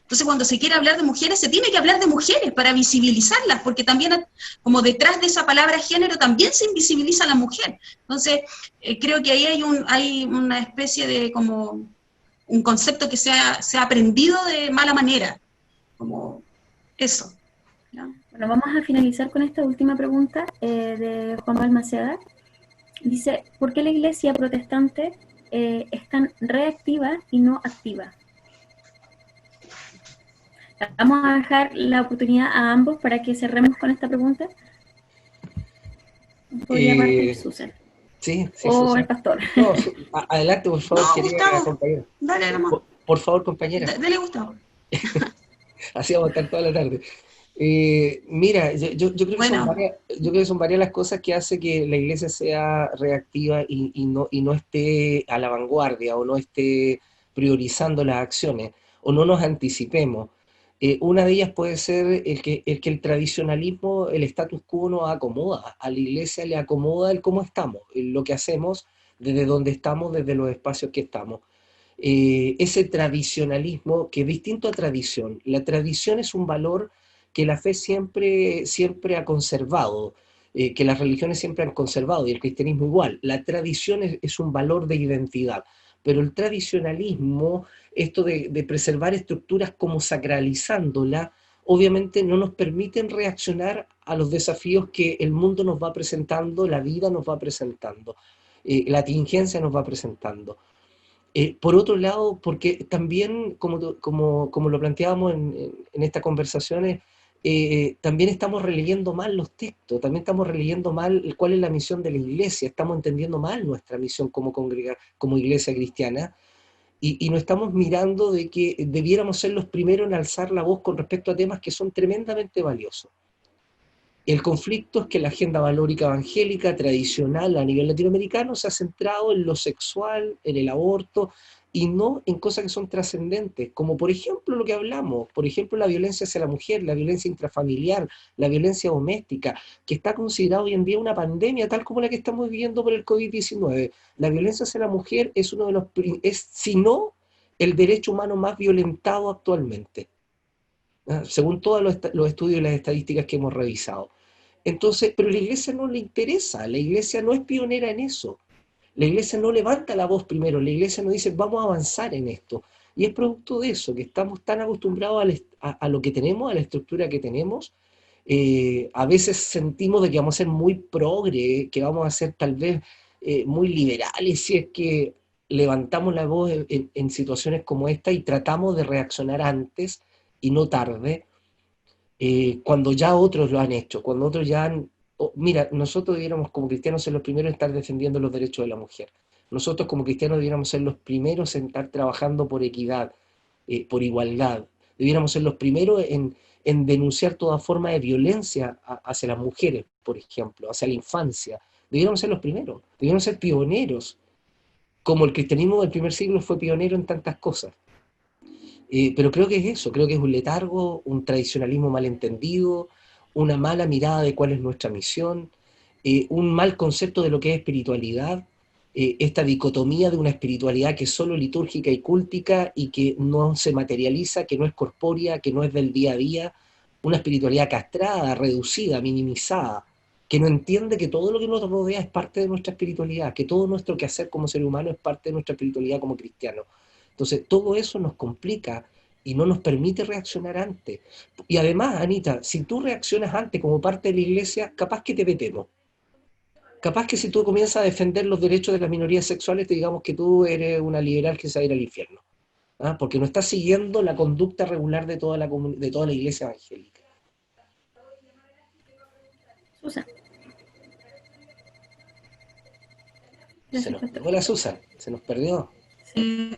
Entonces, cuando se quiere hablar de mujeres, se tiene que hablar de mujeres para visibilizarlas, porque también, como detrás de esa palabra género, también se invisibiliza a la mujer. Entonces, creo que ahí hay una especie de como un concepto que se ha aprendido de mala manera, como eso, ¿no? Bueno, vamos a finalizar con esta última pregunta de Juan Balmaceda. Dice, ¿por qué la iglesia protestante es tan reactiva y no activa? Vamos a dejar la oportunidad a ambos para que cerremos con esta pregunta. Podría partir Susan. Sí, o Susan. el pastor. No, adelante, por favor, No, querida Gustavo, compañera. dale, hermano. Por favor, compañera. Dale, Gustavo. Así vamos a estar toda la tarde. Mira, yo creo que son varias las cosas que hace que la iglesia sea reactiva y no esté a la vanguardia o no esté priorizando las acciones o no nos anticipemos. Una de ellas puede ser el que el tradicionalismo, el status quo nos acomoda, a la iglesia le acomoda el cómo estamos, lo que hacemos, desde donde estamos, desde los espacios que estamos. Ese tradicionalismo que es distinto a tradición. La tradición es un valor que la fe siempre ha conservado, que las religiones siempre han conservado, y el cristianismo igual. La tradición es un valor de identidad, pero el tradicionalismo, esto de preservar estructuras como sacralizándola, obviamente no nos permiten reaccionar a los desafíos que el mundo nos va presentando, la vida nos va presentando, la tingencia nos va presentando. Por otro lado, porque también, como lo planteábamos en estas conversaciones, también estamos releyendo mal los textos, también estamos releyendo mal cuál es la misión de la iglesia, estamos entendiendo mal nuestra misión como iglesia cristiana, y no estamos mirando de que debiéramos ser los primeros en alzar la voz con respecto a temas que son tremendamente valiosos. El conflicto es que la agenda valórica evangélica tradicional a nivel latinoamericano se ha centrado en lo sexual, en el aborto, y no en cosas que son trascendentes, como por ejemplo lo que hablamos, por ejemplo la violencia hacia la mujer, la violencia intrafamiliar, la violencia doméstica, que está considerada hoy en día una pandemia tal como la que estamos viviendo por el COVID-19. La violencia hacia la mujer es uno de los, si no, el derecho humano más violentado actualmente, según todos los estudios y las estadísticas que hemos revisado. Entonces, pero a la iglesia no le interesa, la iglesia no es pionera en eso, la iglesia no levanta la voz primero, la iglesia no dice vamos a avanzar en esto, y es producto de eso, que estamos tan acostumbrados a lo que tenemos, a la estructura que tenemos, A veces sentimos de que vamos a ser muy progre, que vamos a ser tal vez muy liberales si es que levantamos la voz en situaciones como esta y tratamos de reaccionar antes y no tarde, cuando ya otros lo han hecho, cuando otros ya han... mira, nosotros debiéramos como cristianos ser los primeros en estar defendiendo los derechos de la mujer. Nosotros como cristianos debiéramos ser los primeros en estar trabajando por equidad, por igualdad. Debiéramos ser los primeros en denunciar toda forma de violencia hacia las mujeres, por ejemplo, hacia la infancia. Debiéramos ser los primeros, debiéramos ser pioneros, como el cristianismo del primer siglo fue pionero en tantas cosas. Pero creo que es eso, creo que es un letargo, un tradicionalismo malentendido, una mala mirada de cuál es nuestra misión, un mal concepto de lo que es espiritualidad, esta dicotomía de una espiritualidad que es solo litúrgica y cúltica y que no se materializa, que no es corpórea, que no es del día a día, una espiritualidad castrada, reducida, minimizada, que no entiende que todo lo que nos rodea es parte de nuestra espiritualidad, que todo nuestro quehacer como ser humano es parte de nuestra espiritualidad como cristianos. Entonces, todo eso nos complica y no nos permite reaccionar antes. Y además, Anita, si tú reaccionas antes como parte de la iglesia, capaz que te vetemos. Capaz que si tú comienzas a defender los derechos de las minorías sexuales, te digamos que tú eres una liberal que se va a ir al infierno. ¿Ah? Porque no estás siguiendo la conducta regular de toda de toda la iglesia evangélica. Susan. Se nos perdió la Susan, se nos perdió.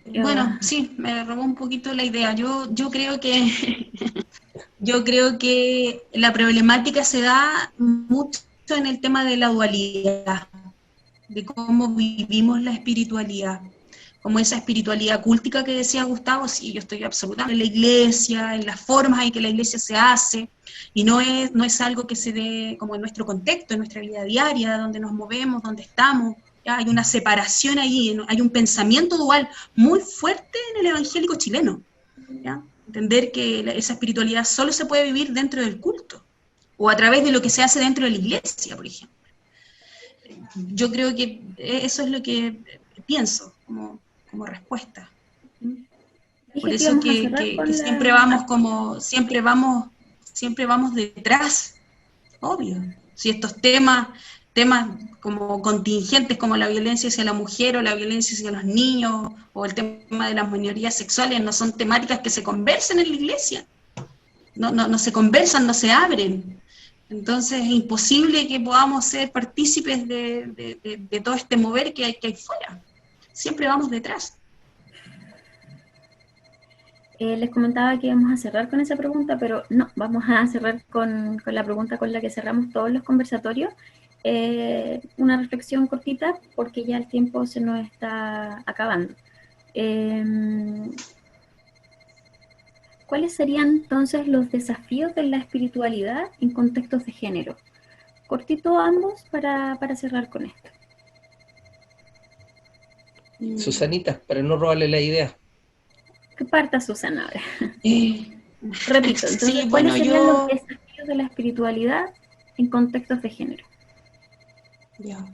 Bueno, sí, me robó un poquito la idea. Yo creo que yo creo que la problemática se da mucho en el tema de la dualidad, de cómo vivimos la espiritualidad, como esa espiritualidad cúltica que decía Gustavo. Sí, yo estoy absolutamente en la iglesia, en las formas en que la iglesia se hace, y no es algo que se dé como en nuestro contexto, en nuestra vida diaria, donde nos movemos, donde estamos. ¿Ya? Hay una separación allí, hay un pensamiento dual muy fuerte en el evangélico chileno. ¿Ya? Entender que esa espiritualidad solo se puede vivir dentro del culto, o a través de lo que se hace dentro de la iglesia, por ejemplo. Yo creo que eso es lo que pienso como respuesta. Por eso que siempre vamos siempre vamos detrás, obvio. Si estos temas como contingentes como la violencia hacia la mujer o la violencia hacia los niños o el tema de las minorías sexuales no son temáticas que se conversan en la iglesia, no se conversan, no se abren. Entonces es imposible que podamos ser partícipes de todo este mover que hay fuera. Siempre vamos detrás. Les comentaba que íbamos a cerrar con esa pregunta, pero no, vamos a cerrar con la pregunta con la que cerramos todos los conversatorios. Una reflexión cortita, porque ya el tiempo se nos está acabando. ¿Cuáles serían entonces los desafíos de la espiritualidad en contextos de género? Cortito ambos para cerrar con esto. Susanita, para no robarle la idea. Que parta Susana ahora. Repito, entonces, sí, ¿cuáles serían los desafíos de la espiritualidad en contextos de género? Ya.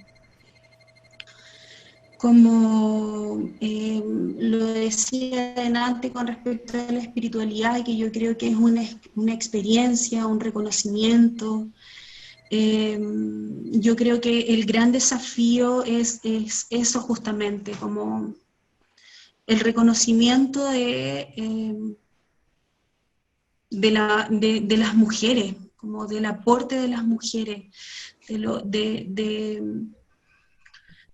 Como lo decía delante con respecto a la espiritualidad, que yo creo que es una experiencia, un reconocimiento. Yo creo que el gran desafío es eso justamente, como el reconocimiento de las mujeres, como del aporte de las mujeres,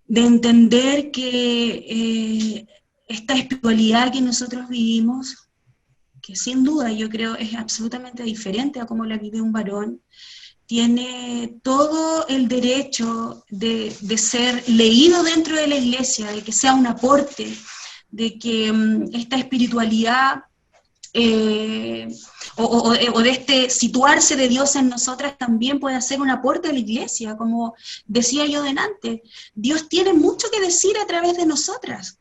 de entender que esta espiritualidad que nosotros vivimos, que sin duda yo creo es absolutamente diferente a cómo la vive un varón, tiene todo el derecho de ser leído dentro de la iglesia, de que sea un aporte, de que esta espiritualidad o de este situarse de Dios en nosotras también puede hacer un aporte a la iglesia. Como decía yo delante, Dios tiene mucho que decir a través de nosotras.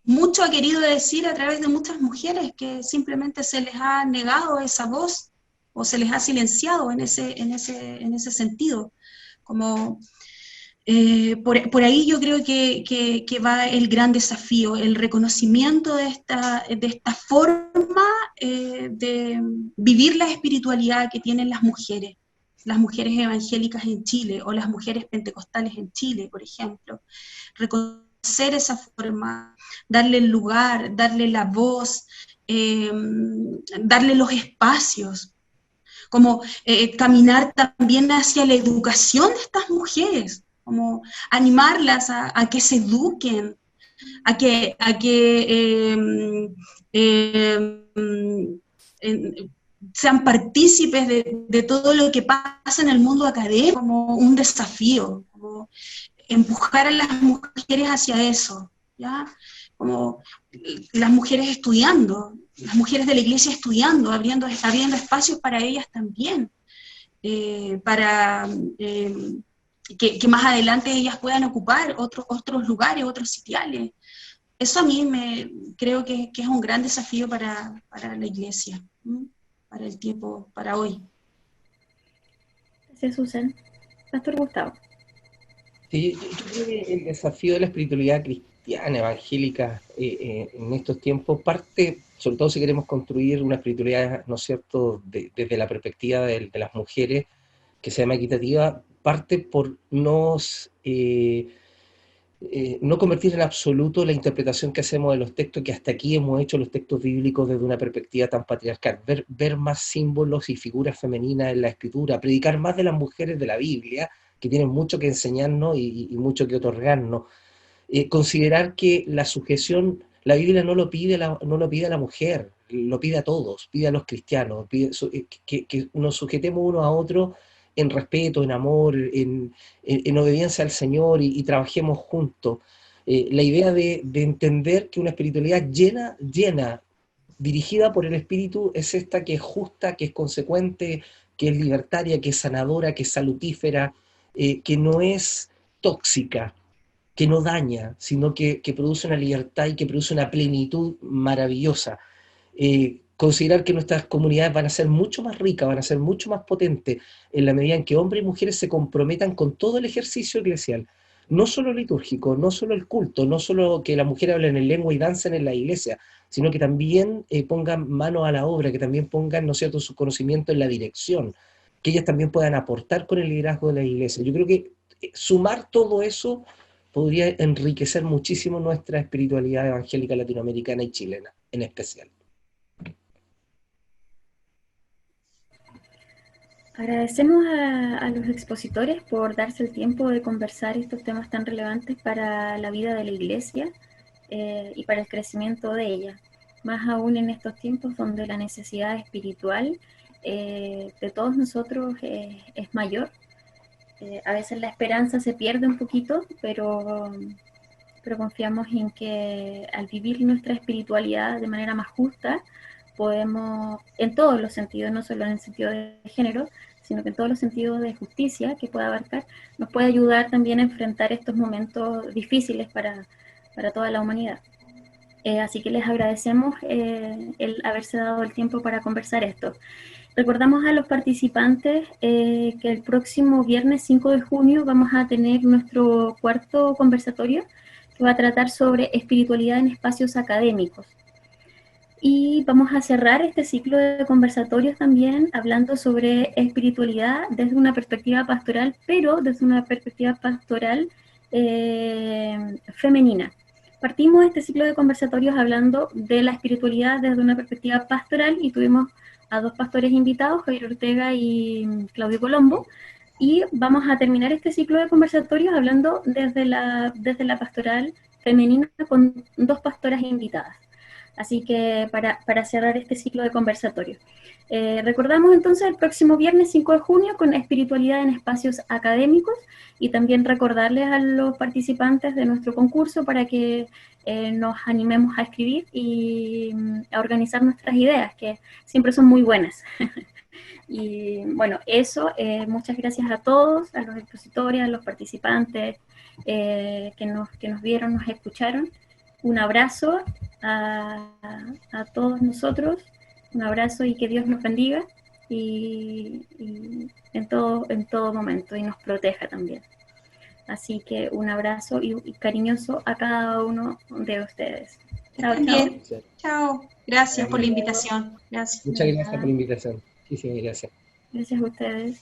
Mucho ha querido decir a través de muchas mujeres que simplemente se les ha negado esa voz o se les ha silenciado en ese sentido. Como Por ahí yo creo que va el gran desafío, el reconocimiento de esta forma de vivir la espiritualidad que tienen las mujeres evangélicas en Chile, o las mujeres pentecostales en Chile, por ejemplo. Reconocer esa forma, darle el lugar, darle la voz, darle los espacios, como caminar también hacia la educación de estas mujeres, como animarlas a que se eduquen, a que sean partícipes de todo lo que pasa en el mundo académico, como un desafío, como empujar a las mujeres hacia eso, ¿ya? Como las mujeres estudiando, las mujeres de la iglesia estudiando, abriendo espacios para ellas también, para que más adelante ellas puedan ocupar otros lugares, otros sitiales. Eso a mí creo que es un gran desafío para la iglesia, ¿m? Para el tiempo, para hoy. Gracias, Susan. Pastor Gustavo. Sí, yo creo que el desafío de la espiritualidad cristiana, evangélica, en estos tiempos parte, sobre todo si queremos construir una espiritualidad, ¿no es cierto?, desde la perspectiva de las mujeres, que sea más equitativa, parte por no convertir en absoluto la interpretación que hacemos de los textos, que hasta aquí hemos hecho los textos bíblicos desde una perspectiva tan patriarcal, ver más símbolos y figuras femeninas en la escritura, predicar más de las mujeres de la Biblia, que tienen mucho que enseñarnos y mucho que otorgarnos. Considerar que la sujeción, la Biblia no lo pide a la mujer, lo pide a todos, pide a los cristianos, que nos sujetemos unos a otros en respeto, en amor, en obediencia al Señor y trabajemos juntos. La idea de entender que una espiritualidad llena, dirigida por el Espíritu, es esta que es justa, que es consecuente, que es libertaria, que es sanadora, que es salutífera, que no es tóxica, que no daña, sino que produce una libertad y que produce una plenitud maravillosa. Considerar que nuestras comunidades van a ser mucho más ricas, van a ser mucho más potentes en la medida en que hombres y mujeres se comprometan con todo el ejercicio eclesial, no solo litúrgico, no solo el culto, no solo que las mujeres hablen en lengua y dancen en la iglesia, sino que también pongan mano a la obra, que también pongan, ¿no es cierto?, su conocimiento en la dirección, que ellas también puedan aportar con el liderazgo de la iglesia. Yo creo que sumar todo eso podría enriquecer muchísimo nuestra espiritualidad evangélica latinoamericana y chilena, en especial. Agradecemos a los expositores por darse el tiempo de conversar estos temas tan relevantes para la vida de la iglesia y para el crecimiento de ella, más aún en estos tiempos donde la necesidad espiritual de todos nosotros es mayor. A veces la esperanza se pierde un poquito, pero confiamos en que al vivir nuestra espiritualidad de manera más justa, podemos, en todos los sentidos, no solo en el sentido de género, sino que en todos los sentidos de justicia que pueda abarcar, nos puede ayudar también a enfrentar estos momentos difíciles para toda la humanidad. Así que les agradecemos el haberse dado el tiempo para conversar esto. Recordamos a los participantes que el próximo viernes 5 de junio vamos a tener nuestro cuarto conversatorio que va a tratar sobre espiritualidad en espacios académicos. Y vamos a cerrar este ciclo de conversatorios también hablando sobre espiritualidad desde una perspectiva pastoral, pero desde una perspectiva pastoral femenina. Partimos este ciclo de conversatorios hablando de la espiritualidad desde una perspectiva pastoral y tuvimos a dos pastores invitados, Javier Ortega y Claudio Colombo, y vamos a terminar este ciclo de conversatorios hablando desde la pastoral femenina con dos pastoras invitadas. Así que para cerrar este ciclo de conversatorios. Recordamos entonces el próximo viernes 5 de junio con espiritualidad en espacios académicos y también recordarles a los participantes de nuestro concurso para que nos animemos a escribir y a organizar nuestras ideas, que siempre son muy buenas. Y bueno, eso, muchas gracias a todos, a los expositores, a los participantes que nos vieron, nos escucharon. Un abrazo a todos nosotros, un abrazo y que Dios nos bendiga y en todo momento y nos proteja también. Así que un abrazo y cariñoso a cada uno de ustedes. Chao, Estén chao. bien. Chao. Gracias por la invitación. Gracias. Muchas gracias por la invitación. Muchísimas gracias. Gracias a ustedes.